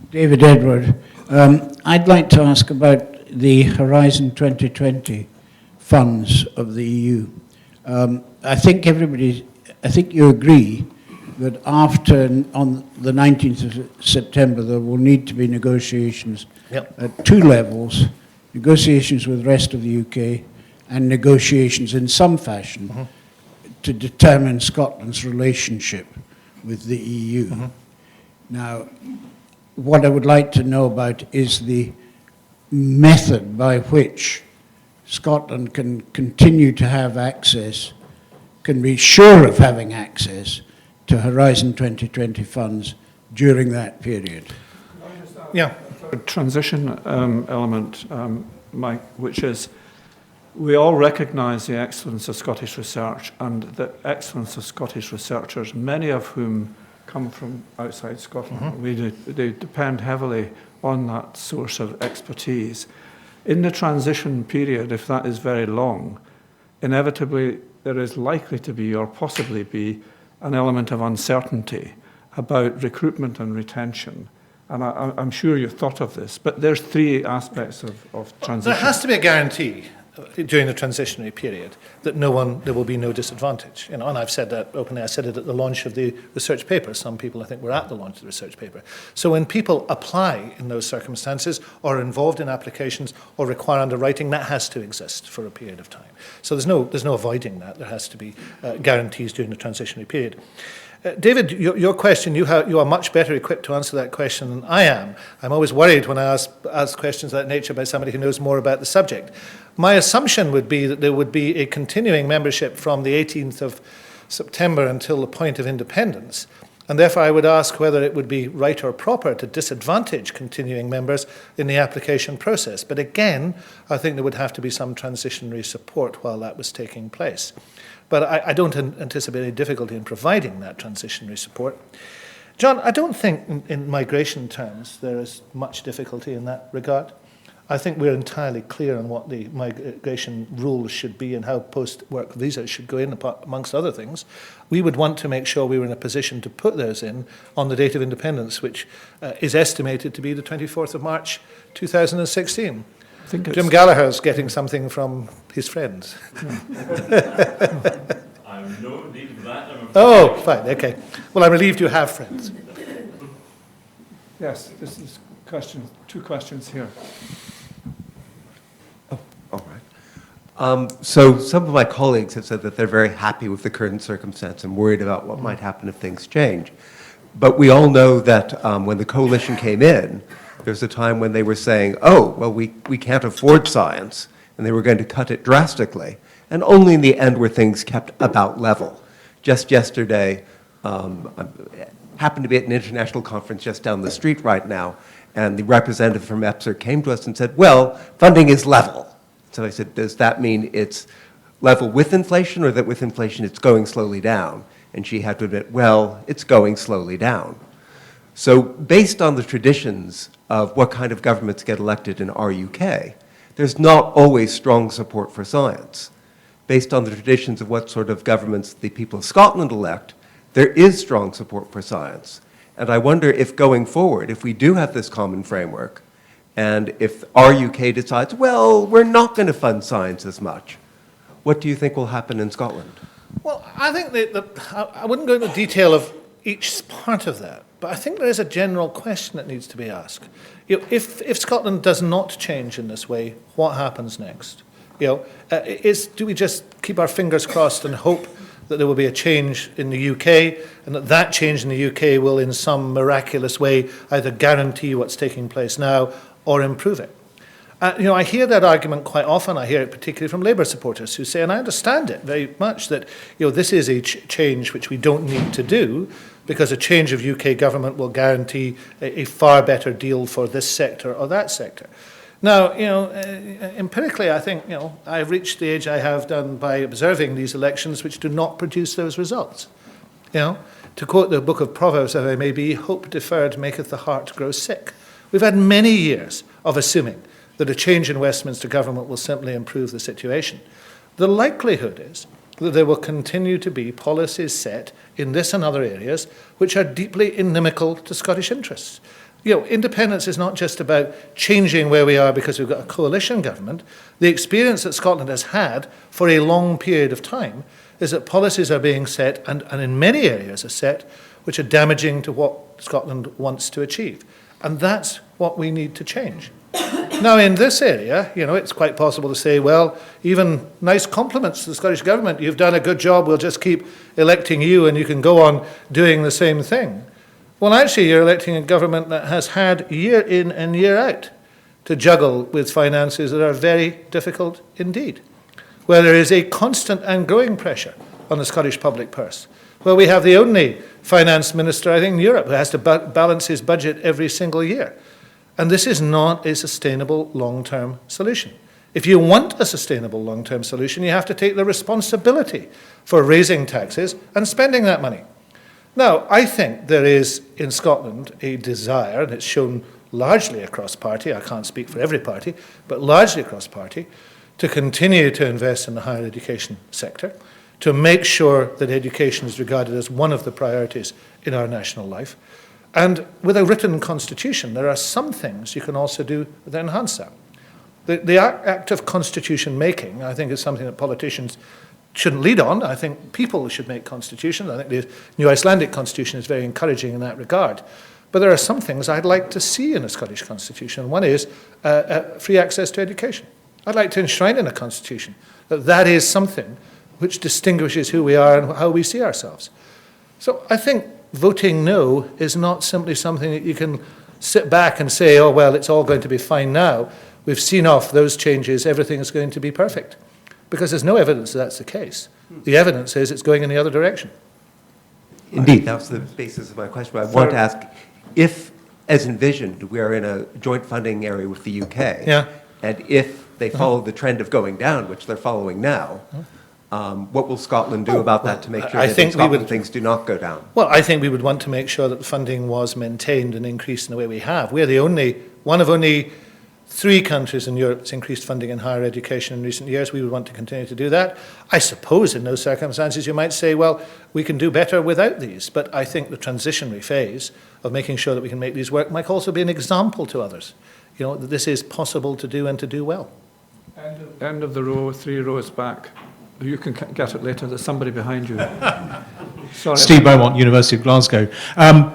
David Edward. I'd like to ask about the Horizon 2020 funds of the EU. I think you agree that on the 19th of September there will need to be negotiations at 2 levels, negotiations with the rest of the UK and negotiations in some fashion to determine Scotland's relationship with the EU. Now, what I would like to know about is the method by which Scotland can continue to have access, can be sure of having access to Horizon 2020 funds during that period. Yeah. Transition element, Mike, which is we all recognise the excellence of Scottish research and the excellence of Scottish researchers, many of whom come from outside Scotland. They depend heavily on that source of expertise. In the transition period, if that is very long, inevitably there is likely to be or possibly be an element of uncertainty about recruitment and retention. And I'm sure you've thought of this, but there's 3 aspects of transition. There has to be a guarantee during the transitionary period that there will be no disadvantage. And I've said that openly. I said it at the launch of the research paper. Some people, I think, were at the launch of the research paper. So when people apply in those circumstances or are involved in applications or require underwriting, that has to exist for a period of time. So there's no avoiding that. There has to be guarantees during the transitionary period. David, your question, you are much better equipped to answer that question than I am. I'm always worried when I ask questions of that nature by somebody who knows more about the subject. My assumption would be that there would be a continuing membership from the 18th of September until the point of independence, and therefore I would ask whether it would be right or proper to disadvantage continuing members in the application process. But again, I think there would have to be some transitionary support while that was taking place. But I don't anticipate any difficulty in providing that transitionary support. John, I don't think in migration terms there is much difficulty in that regard. I think we're entirely clear on what the migration rules should be and how post-work visas should go in, amongst other things. We would want to make sure we were in a position to put those in on the date of independence, which is estimated to be the 24th of March 2016. Jim Gallagher's getting something from his friends. I'm no need for that. Oh, fine, okay. Well, I'm relieved you have friends. Yes, this is two questions here. All right. So some of my colleagues have said that they're very happy with the current circumstance and worried about what might happen if things change. But we all know that when the coalition came in, there's a time when they were saying, oh, well, we can't afford science, and they were going to cut it drastically. And only in the end were things kept about level. Just yesterday, I happened to be at an international conference just down the street right now, and the representative from EPSR came to us and said, well, funding is level. So I said, does that mean it's level with inflation, or that with inflation it's going slowly down? And she had to admit, well, it's going slowly down. So based on the traditions of what kind of governments get elected in RUK, there's not always strong support for science. Based on the traditions of what sort of governments the people of Scotland elect, there is strong support for science. And I wonder if going forward, if we do have this common framework, and if RUK decides, well, we're not going to fund science as much, what do you think will happen in Scotland? Well, I think I wouldn't go into detail of each part of that, but I think there is a general question that needs to be asked. You know, if Scotland does not change in this way, what happens next? You know, do we just keep our fingers crossed and hope that there will be a change in the UK, and that change in the UK will in some miraculous way either guarantee what's taking place now or improve it? You know, I hear that argument quite often. I hear it particularly from Labour supporters who say, and I understand it very much, that this is a change which we don't need to do because a change of UK government will guarantee a far better deal for this sector or that sector. Now, empirically, I think, I've reached the age I have done by observing these elections which do not produce those results. To quote the book of Proverbs, if I may be, hope deferred maketh the heart grow sick. We've had many years of assuming that a change in Westminster government will simply improve the situation. The likelihood is that there will continue to be policies set in this and other areas which are deeply inimical to Scottish interests. Independence is not just about changing where we are because we've got a coalition government. The experience that Scotland has had for a long period of time is that policies are being set, and in many areas are set, which are damaging to what Scotland wants to achieve. And that's what we need to change. Now, in this area, it's quite possible to say, well, even nice compliments to the Scottish Government, you've done a good job, we'll just keep electing you and you can go on doing the same thing. Well, actually, you're electing a government that has had year in and year out to juggle with finances that are very difficult indeed, where there is a constant and growing pressure on the Scottish public purse, where we have the only finance minister, I think, in Europe who has to balance his budget every single year. And this is not a sustainable long-term solution. If you want a sustainable long-term solution, you have to take the responsibility for raising taxes and spending that money. Now, I think there is in Scotland a desire, and it's shown largely across party, I can't speak for every party, but largely across party, to continue to invest in the higher education sector, to make sure that education is regarded as one of the priorities in our national life. And with a written constitution, there are some things you can also do that enhance that. The act of constitution making, I think, is something that politicians shouldn't lead on. I think people should make constitutions. I think the new Icelandic constitution is very encouraging in that regard. But there are some things I'd like to see in a Scottish constitution. One is free access to education. I'd like to enshrine in a constitution that that is something which distinguishes who we are and how we see ourselves. So I think voting no is not simply something that you can sit back and say, oh, well, it's all going to be fine now. We've seen off those changes, everything is going to be perfect. Because there's no evidence that that's the case. The evidence is it's going in the other direction. Indeed, that was the basis of my question. But I want to ask, if, as envisioned, we are in a joint funding area with the UK, and if they follow the trend of going down, which they're following now, What will Scotland do about that to make sure I that in think we Scotland would- things do not go down? Well, I think we would want to make sure that the funding was maintained and increased in the way we have. We're the only, one of only 3 countries in Europe that's increased funding in higher education in recent years. We would want to continue to do that. I suppose in those circumstances you might say, well, we can do better without these. But I think the transitionary phase of making sure that we can make these work might also be an example to others, you know, that this is possible to do and to do well. End of the row, 3 rows back. You can get it later. There's somebody behind you. Sorry. Steve Beaumont, University of Glasgow.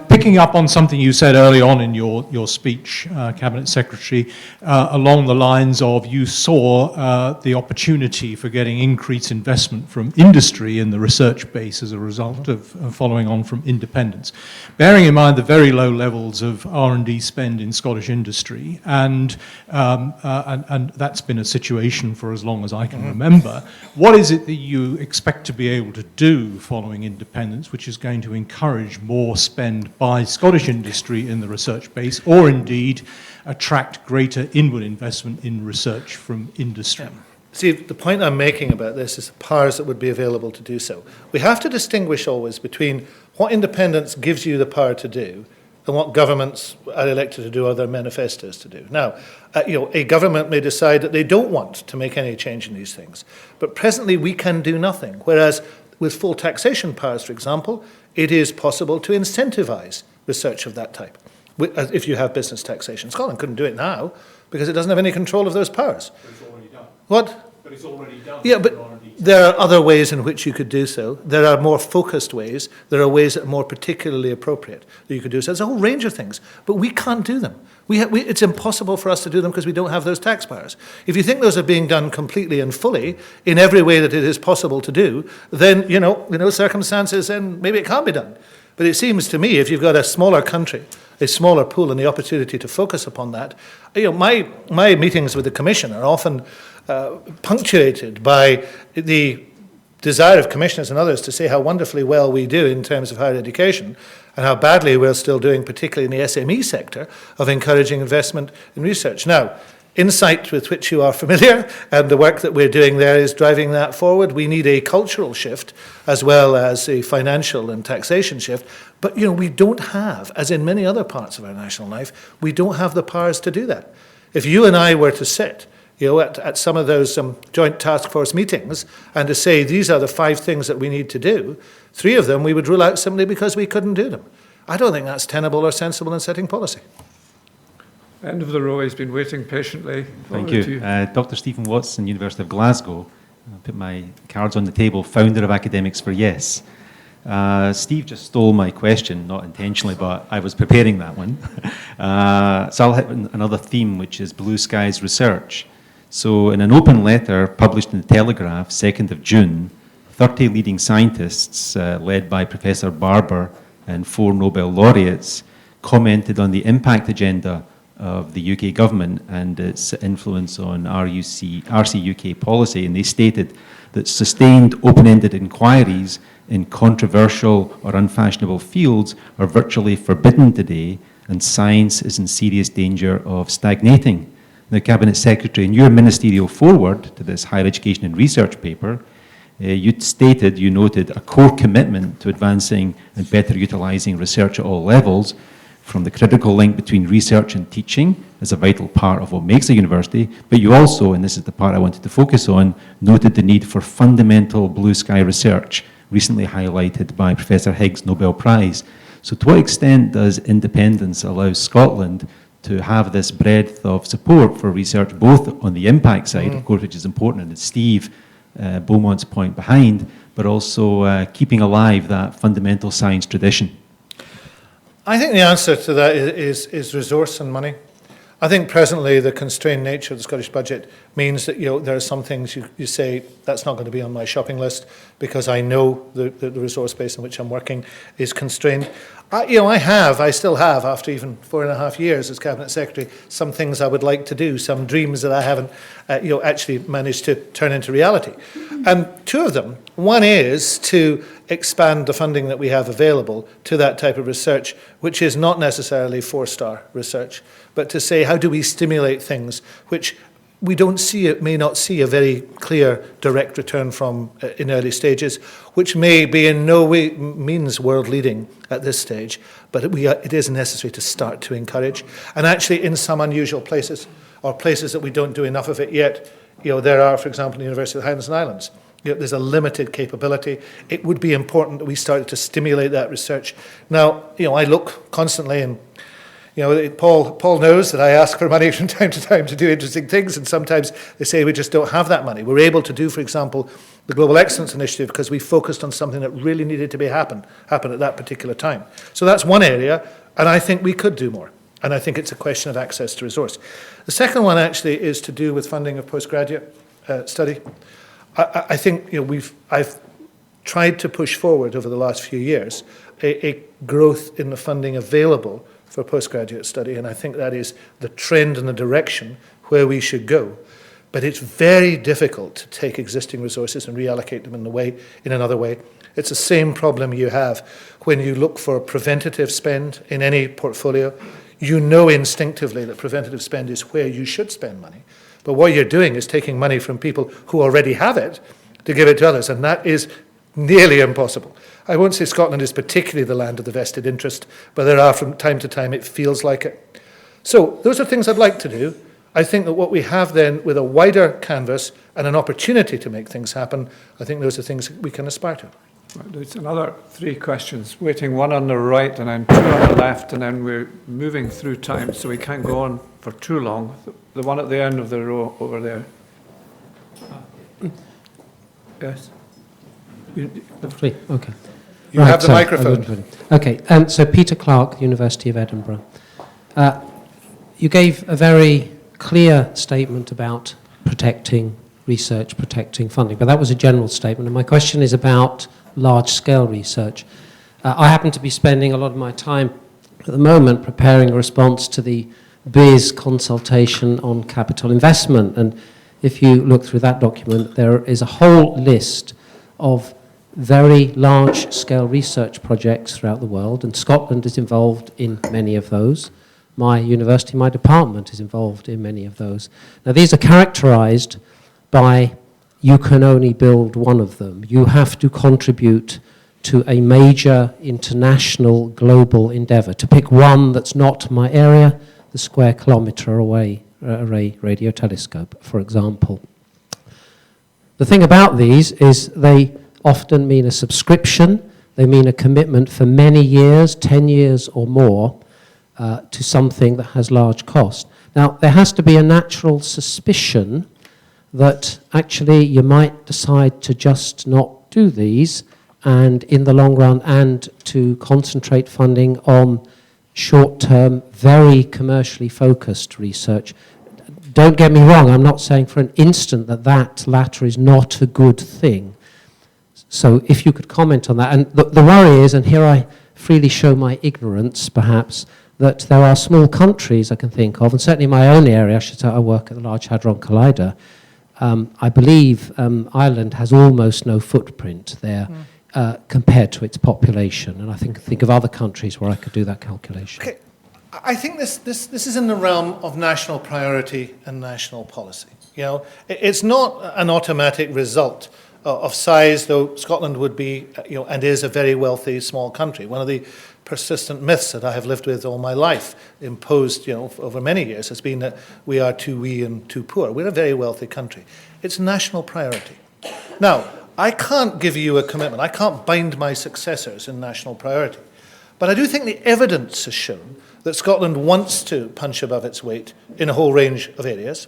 Picking up on something you said early on in your speech, Cabinet Secretary, along the lines of you saw the opportunity for getting increased investment from industry in the research base as a result of following on from independence. Bearing in mind the very low levels of R&D spend in Scottish industry, and that's been a situation for as long as I can remember, what is it that you expect to be able to do following independence, which is going to encourage more spend by Scottish industry in the research base, or indeed attract greater inward investment in research from industry? See, the point I'm making about this is the powers that would be available to do so. We have to distinguish always between what independence gives you the power to do and what governments are elected to do or their manifestos to do. Now, a government may decide that they don't want to make any change in these things, but presently we can do nothing. Whereas with full taxation powers, for example, it is possible to incentivise research of that type if you have business taxation. Scotland couldn't do it now because it doesn't have any control of those powers. But it's already done. What? But it's already done. Yeah, but there are other ways in which you could do so. There are more focused ways. There are ways that are more particularly appropriate that you could do so. There's a whole range of things, but we can't do them. It's impossible for us to do them because we don't have those tax powers. If you think those are being done completely and fully in every way that it is possible to do, then, in those circumstances, then maybe it can't be done. But it seems to me, if you've got a smaller country, a smaller pool, and the opportunity to focus upon that, my meetings with the Commission are often punctuated by the desire of commissioners and others to say how wonderfully well we do in terms of higher education and how badly we're still doing, particularly in the SME sector, of encouraging investment in research. Now, Insight, with which you are familiar, and the work that we're doing there is driving that forward. We need a cultural shift as well as a financial and taxation shift. But, we don't have, as in many other parts of our national life, we don't have the powers to do that. If you and I were to sit at some of those joint task force meetings and to say these are the 5 things that we need to do, 3 of them we would rule out simply because we couldn't do them. I don't think that's tenable or sensible in setting policy. End of the row. He's been waiting patiently. Thank Over to you. Dr. Stephen Watson, University of Glasgow. I'll put my cards on the table. Founder of Academics for Yes. Steve just stole my question, not intentionally, but I was preparing that one. So I'll hit another theme, which is blue skies research. So in an open letter published in the Telegraph, 2nd of June, 30 leading scientists, led by Professor Barber and 4 Nobel laureates, commented on the impact agenda of the UK government and its influence on RSE UK policy, and they stated that sustained open-ended inquiries in controversial or unfashionable fields are virtually forbidden today, and science is in serious danger of stagnating. The Cabinet Secretary, in your ministerial foreword to this higher education and research paper, you noted a core commitment to advancing and better utilising research at all levels, from the critical link between research and teaching as a vital part of what makes a university, but you also, and this is the part I wanted to focus on, noted the need for fundamental blue sky research, recently highlighted by Professor Higgs' Nobel Prize. So to what extent does independence allow Scotland to have this breadth of support for research, both on the impact side, of course, which is important, and Steve Beaumont's point behind, but also keeping alive that fundamental science tradition? I think the answer to that is resource and money. I think presently the constrained nature of the Scottish budget means that there are some things you say that's not going to be on my shopping list because I know the resource base in which I'm working is constrained. I still have, after even 4.5 years as Cabinet Secretary, some things I would like to do, some dreams that I haven't actually managed to turn into reality. And 2 of them, one is to expand the funding that we have available to that type of research, which is not necessarily 4-star research, but to say how do we stimulate things which we don't see it, may not see a very clear direct return from in early stages, which may be in no way means world leading at this stage, but it is necessary to start to encourage. And actually in some unusual places, or places that we don't do enough of it yet, there are, for example, the University of the Highlands and Islands, there's a limited capability. It would be important that we started to stimulate that research. Now, I look constantly and Paul knows that I ask for money from time to time to do interesting things, and sometimes they say we just don't have that money. We're able to do, for example, the Global Excellence Initiative because we focused on something that really needed to happen at that particular time. So that's one area, and I think we could do more. And I think it's a question of access to resource. The second one actually is to do with funding of postgraduate study. I think I've tried to push forward over the last few years a growth in the funding available for postgraduate study, and I think that is the trend and the direction where we should go. But it's very difficult to take existing resources and reallocate them in another way. It's the same problem you have when you look for preventative spend in any portfolio. You know instinctively that preventative spend is where you should spend money. But what you're doing is taking money from people who already have it to give it to others, and that is nearly impossible. I won't say Scotland is particularly the land of the vested interest, but there are, from time to time, it feels like it. So those are things I'd like to do. I think that what we have then, with a wider canvas and an opportunity to make things happen, I think those are things we can aspire to. Right, there's another 3 questions, waiting, one on the right and then 2 on the left, and then we're moving through time, so we can't go on for too long. The one at the end of the row over there. Yes? Okay. You have the microphone. Okay, so Peter Clark, University of Edinburgh. You gave a very clear statement about protecting research, protecting funding, but that was a general statement, and my question is about large-scale research. I happen to be spending a lot of my time at the moment preparing a response to the BIS consultation on capital investment, and if you look through that document, there is a whole list of very large-scale research projects throughout the world, and Scotland is involved in many of those. My university, my department is involved in many of those. Now, these are characterized by you can only build one of them. You have to contribute to a major international global endeavor. To pick one that's not my area, the square kilometer away array radio telescope, for example. The thing about these is they often mean a subscription. They mean a commitment for many years, 10 years or more, to something that has large cost. Now, there has to be a natural suspicion that actually you might decide to just not do these, and in the long run, and to concentrate funding on short-term, very commercially focused research. Don't get me wrong, I'm not saying for an instant that that latter is not a good thing. So if you could comment on that. And the worry is, and here I freely show my ignorance perhaps, that there are small countries I can think of, and certainly in my own area, I should say I work at the Large Hadron Collider. I believe Ireland has almost no footprint there compared to its population, and I think of other countries where I could do that calculation. Okay. I think this is in the realm of national priority and national policy. It's not an automatic result of size, though Scotland would be, and is a very wealthy small country. One of the persistent myths that I have lived with all my life, imposed, over many years, has been that we are too wee and too poor. We're a very wealthy country. It's national priority. Now, I can't give you a commitment. I can't bind my successors in national priority. But I do think the evidence has shown that Scotland wants to punch above its weight in a whole range of areas.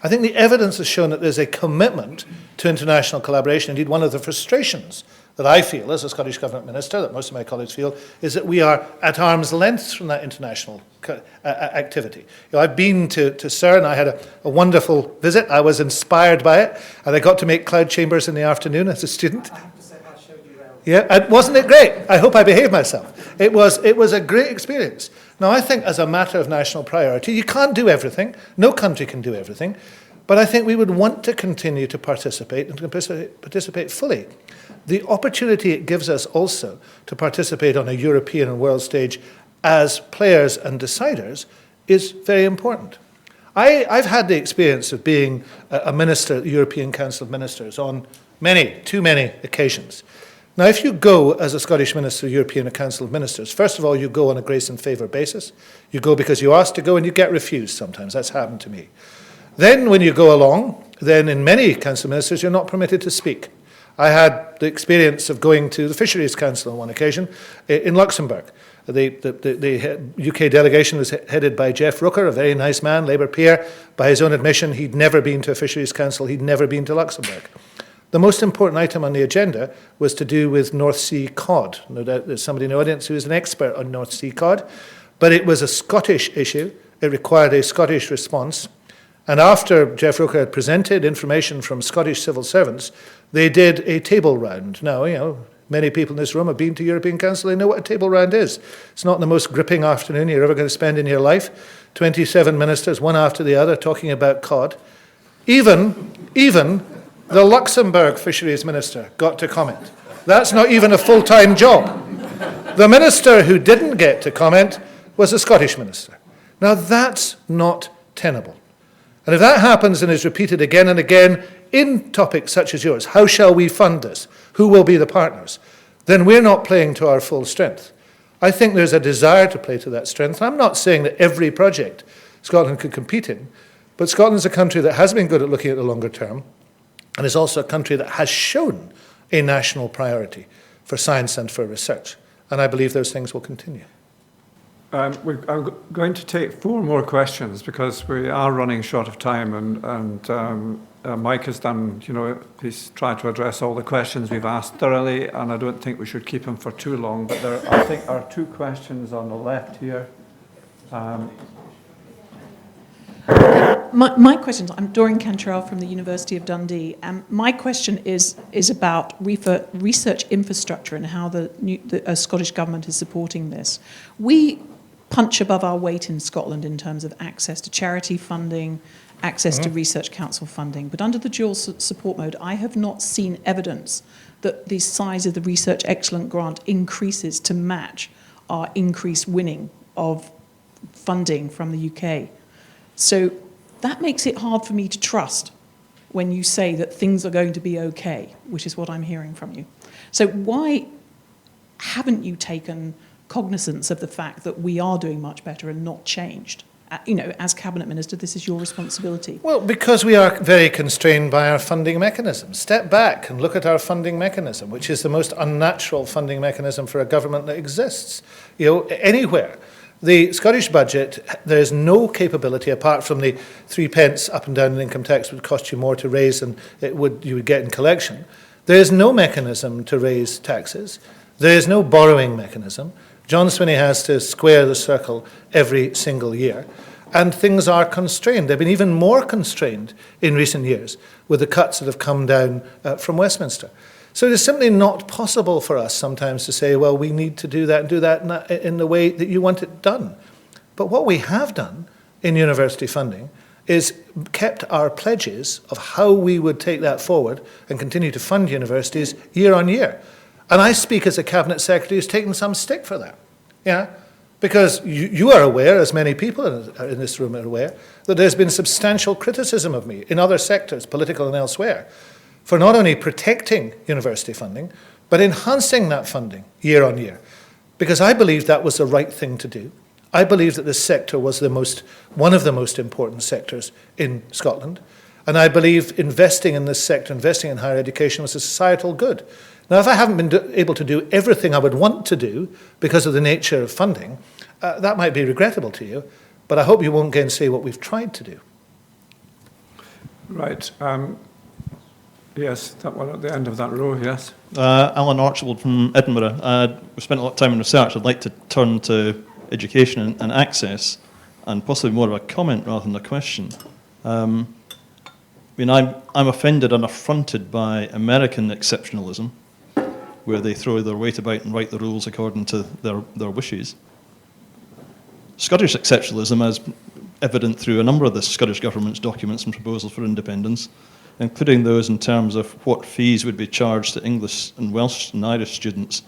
I think the evidence has shown that there's a commitment to international collaboration. Indeed, one of the frustrations that I feel as a Scottish Government Minister, that most of my colleagues feel, is that we are at arm's length from that international activity. I've been to CERN. I had a wonderful visit. I was inspired by it, and I got to make cloud chambers in the afternoon as a student. I have to say, I showed you around. Yeah, and wasn't it great? I hope I behaved myself. It was a great experience. Now, I think as a matter of national priority, you can't do everything. No country can do everything. But I think we would want to continue to participate and to participate fully. The opportunity it gives us also to participate on a European and world stage as players and deciders is very important. I've had the experience of being a minister at the European Council of Ministers on too many occasions. Now, if you go as a Scottish minister of the European Council of Ministers, first of all, you go on a grace and favour basis. You go because you asked to go and you get refused sometimes. That's happened to me. Then when you go along, then in many council ministers, you're not permitted to speak. I had the experience of going to the Fisheries Council on one occasion in Luxembourg. The UK delegation was headed by Jeff Rooker, a very nice man, Labour peer. By his own admission, he'd never been to a Fisheries Council, he'd never been to Luxembourg. The most important item on the agenda was to do with North Sea cod. No doubt there's somebody in the audience who is an expert on North Sea cod, but it was a Scottish issue. It required a Scottish response. And after Jeff Rooker had presented information from Scottish civil servants, they did a table round. Now, many people in this room have been to European Council. They know what a table round is. It's not the most gripping afternoon you're ever going to spend in your life. 27 ministers, one after the other, talking about cod. Even the Luxembourg fisheries minister got to comment. That's not even a full-time job. The minister who didn't get to comment was a Scottish minister. Now, that's not tenable. And if that happens and is repeated again and again in topics such as yours, how shall we fund this? Who will be the partners? Then we're not playing to our full strength. I think there's a desire to play to that strength. I'm not saying that every project Scotland could compete in, but Scotland's a country that has been good at looking at the longer term, and is also a country that has shown a national priority for science and for research. And I believe those things will continue. I'm going to take 4 more questions because we are running short of time, and Mike has done, he's tried to address all the questions we've asked thoroughly, and I don't think we should keep him for too long, but there, I think, are 2 questions on the left here. My question, I'm Doreen Cantrell from the University of Dundee, and my question is about research infrastructure and how the Scottish Government is supporting this. We punch above our weight in Scotland in terms of access to charity funding, access to Research Council funding, but under the dual support mode, I have not seen evidence that the size of the Research Excellence Grant increases to match our increased winning of funding from the UK. So that makes it hard for me to trust when you say that things are going to be okay, which is what I'm hearing from you. So why haven't you taken cognizance of the fact that we are doing much better and not changed? As Cabinet Minister, this is your responsibility. Well, because we are very constrained by our funding mechanism. Step back and look at our funding mechanism, which is the most unnatural funding mechanism for a government that exists, anywhere. The Scottish budget, there is no capability, apart from the 3 pence up and down in income tax would cost you more to raise than you would get in collection. There is no mechanism to raise taxes. There is no borrowing mechanism. John Swinney has to square the circle every single year. And things are constrained. They've been even more constrained in recent years with the cuts that have come down from Westminster. So it is simply not possible for us sometimes to say, well, we need to do that in the way that you want it done. But what we have done in university funding is kept our pledges of how we would take that forward and continue to fund universities year on year. And I speak as a Cabinet Secretary who's taken some stick for that. Yeah? Because you are aware, as many people in this room are aware, that there's been substantial criticism of me in other sectors, political and elsewhere, for not only protecting university funding, but enhancing that funding year on year. Because I believe that was the right thing to do. I believe that this sector was one of the most important sectors in Scotland. And I believe investing in this sector, investing in higher education, was a societal good. Now, if I haven't been able to do everything I would want to do because of the nature of funding, that might be regrettable to you, but I hope you won't gainsay what we've tried to do. Right. Yes, that one at the end of that row, yes. Alan Archibald from Edinburgh. We spent a lot of time in research. I'd like to turn to education and access, and possibly more of a comment rather than a question. I'm offended and affronted by American exceptionalism, where they throw their weight about and write the rules according to their wishes. Scottish exceptionalism, as evident through a number of the Scottish Government's documents and proposals for independence, including those in terms of what fees would be charged to English and Welsh and Irish students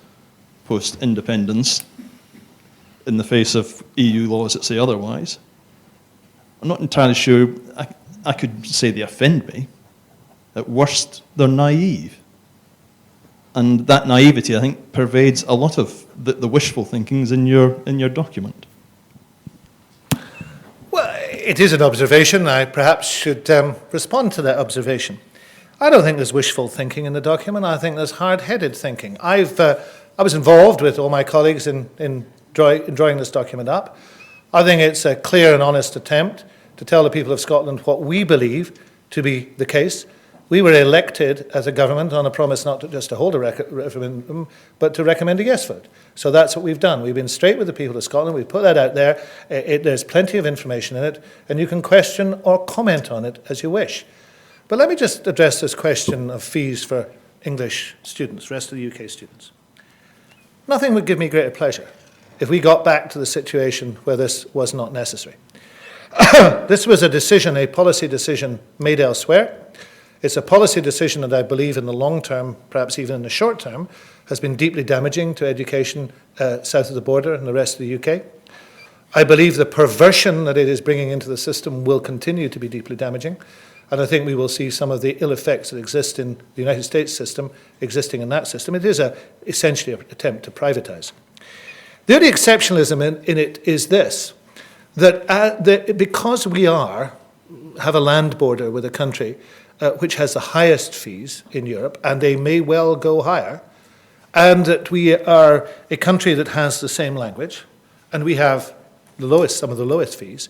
post-independence in the face of EU laws that say otherwise, I'm not entirely sure I could say they offend me. At worst, they're naive. And that naivety, I think, pervades a lot of the wishful thinkings in your document. Well, it is an observation. I perhaps should respond to that observation. I don't think there's wishful thinking in the document. I think there's hard-headed thinking. I was involved with all my colleagues in drawing this document up. I think it's a clear and honest attempt to tell the people of Scotland what we believe to be the case. We were elected as a government on a promise not just to hold a referendum, but to recommend a yes vote. So that's what we've done. We've been straight with the people of Scotland. We've put that out there. There's plenty of information in it, and you can question or comment on it as you wish. But let me just address this question of fees for English students, rest of the UK students. Nothing would give me greater pleasure if we got back to the situation where this was not necessary. This was a decision, a policy decision made elsewhere. It's a policy decision that I believe in the long term, perhaps even in the short term, has been deeply damaging to education south of the border and the rest of the UK. I believe the perversion that it is bringing into the system will continue to be deeply damaging, and I think we will see some of the ill effects that exist in the United States system existing in that system. It is essentially an attempt to privatise. The only exceptionalism in it is this, that because we have a land border with a country which has the highest fees in Europe, and they may well go higher, and that we are a country that has the same language, and we have some of the lowest fees,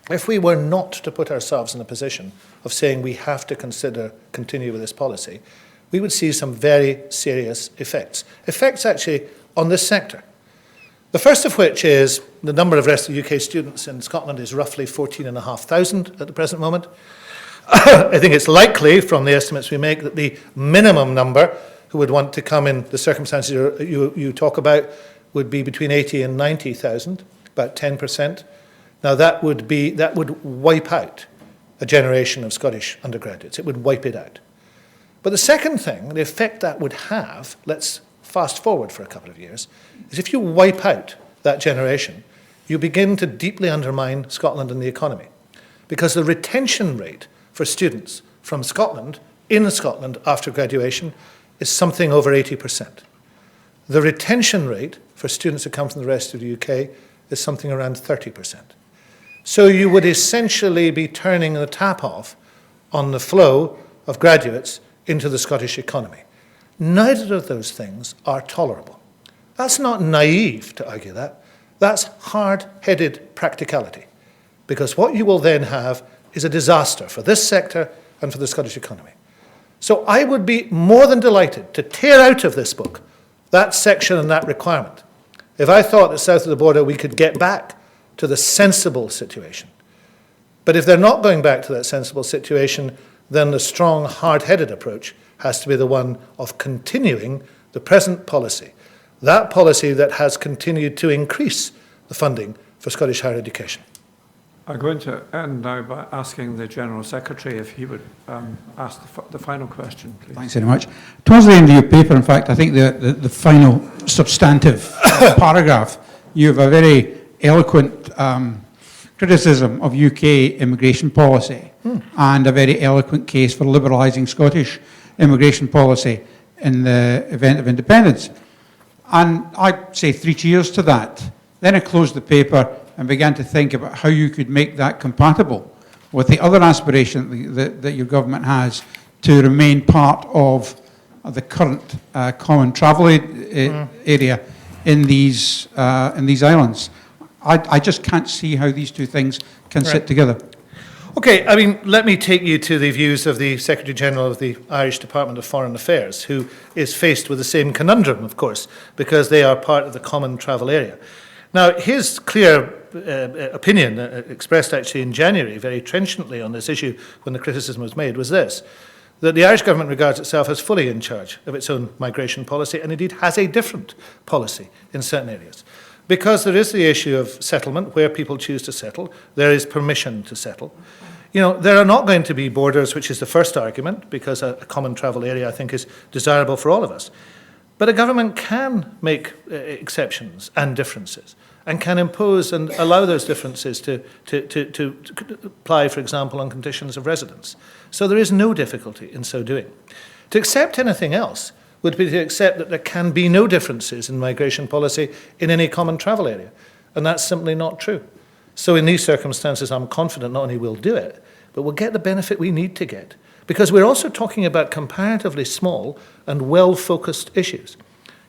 if we were not to put ourselves in a position of saying we have to continue with this policy, we would see some very serious effects. Effects actually on this sector. The first of which is the number of rest of the UK students in Scotland is roughly 14,500 at the present moment. I think it's likely, from the estimates we make, that the minimum number who would want to come in the circumstances you talk about would be between 80 and 90,000, about 10%. Now that would wipe out a generation of Scottish undergraduates. It would wipe it out. But the second thing, the effect that would have, let's fast forward for a couple of years, is if you wipe out that generation, you begin to deeply undermine Scotland and the economy. Because the retention rate for students from Scotland, in Scotland after graduation, is something over 80%. The retention rate for students who come from the rest of the UK is something around 30%. So you would essentially be turning the tap off on the flow of graduates into the Scottish economy. Neither of those things are tolerable. That's not naive to argue that. That's hard-headed practicality. Because what you will then have is a disaster for this sector and for the Scottish economy. So I would be more than delighted to tear out of this book that section and that requirement if I thought that south of the border we could get back to the sensible situation. But if they're not going back to that sensible situation, then the strong, hard-headed approach has to be the one of continuing the present policy, that policy that has continued to increase the funding for Scottish higher education. I'm going to end now by asking the General Secretary if he would ask the final question, please. Thanks very much. Towards the end of your paper, in fact, I think the final substantive paragraph, you have a very eloquent criticism of UK immigration policy and a very eloquent case for liberalising Scottish immigration policy in the event of independence. And I'd say 3 cheers to that. Then I closed the paper and began to think about how you could make that compatible with the other aspiration that your government has to remain part of the current common travel area in these islands. I just can't see how these two things can sit together. Okay, I mean, let me take you to the views of the Secretary-General of the Irish Department of Foreign Affairs, who is faced with the same conundrum, of course, because they are part of the common travel area. Now, his clear opinion, expressed actually in January very trenchantly on this issue when the criticism was made, was this, that the Irish government regards itself as fully in charge of its own migration policy and indeed has a different policy in certain areas. Because there is the issue of settlement, where people choose to settle, there is permission to settle. You know, there are not going to be borders, which is the first argument, because a common travel area, I think, is desirable for all of us. But a government can make exceptions and differences, and can impose and allow those differences to apply, for example, on conditions of residence. So there is no difficulty in so doing. To accept anything else would be to accept that there can be no differences in migration policy in any common travel area, and that's simply not true. So in these circumstances, I'm confident not only we'll do it, but we'll get the benefit we need to get. Because we're also talking about comparatively small and well-focused issues.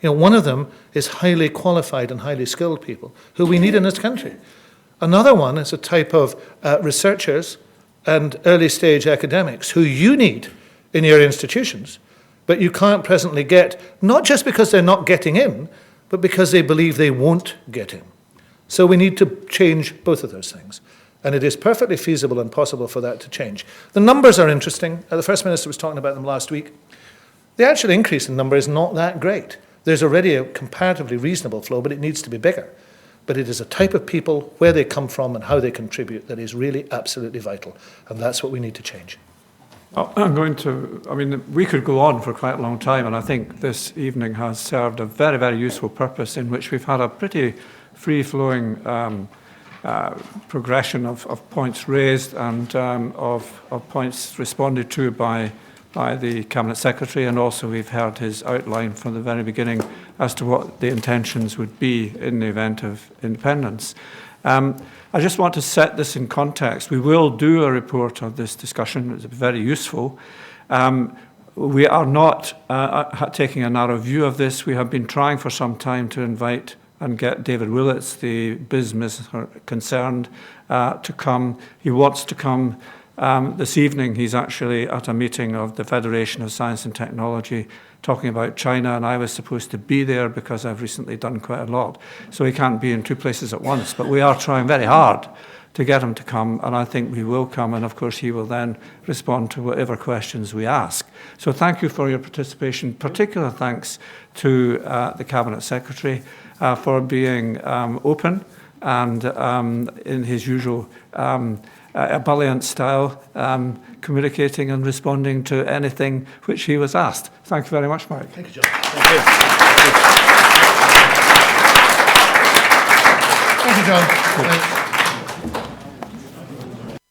You know, one of them is highly qualified and highly skilled people who we need in this country. Another one is a type of researchers and early-stage academics who you need in your institutions, but you can't presently get, not just because they're not getting in, but because they believe they won't get in. So we need to change both of those things. And it is perfectly feasible and possible for that to change. The numbers are interesting. The First Minister was talking about them last week. The actual increase in number is not that great. There's already a comparatively reasonable flow, but it needs to be bigger. But it is a type of people, where they come from and how they contribute, that is really absolutely vital. And that's what we need to change. We could go on for quite a long time, and I think this evening has served a very, very useful purpose in which we've had a pretty free-flowing progression of points raised and of points responded to by the Cabinet Secretary, and also we've heard his outline from the very beginning as to what the intentions would be in the event of independence. I just want to set this in context. We will do a report of this discussion. It's very useful. We are not taking a narrow view of this. We have been trying for some time to invite and get David Willits, the business concerned, to come. He wants to come. This evening he's actually at a meeting of the Federation of Science and Technology talking about China, and I was supposed to be there because I've recently done quite a lot. So he can't be in two places at once, but we are trying very hard to get him to come, and I think we will come, and of course he will then respond to whatever questions we ask. So thank you for your participation. Particular thanks to the Cabinet Secretary for being open and in his usual ebullient style, communicating and responding to anything which he was asked. Thank you very much, Mark. Thank you, John. Thank you. Thank you, John. Thanks.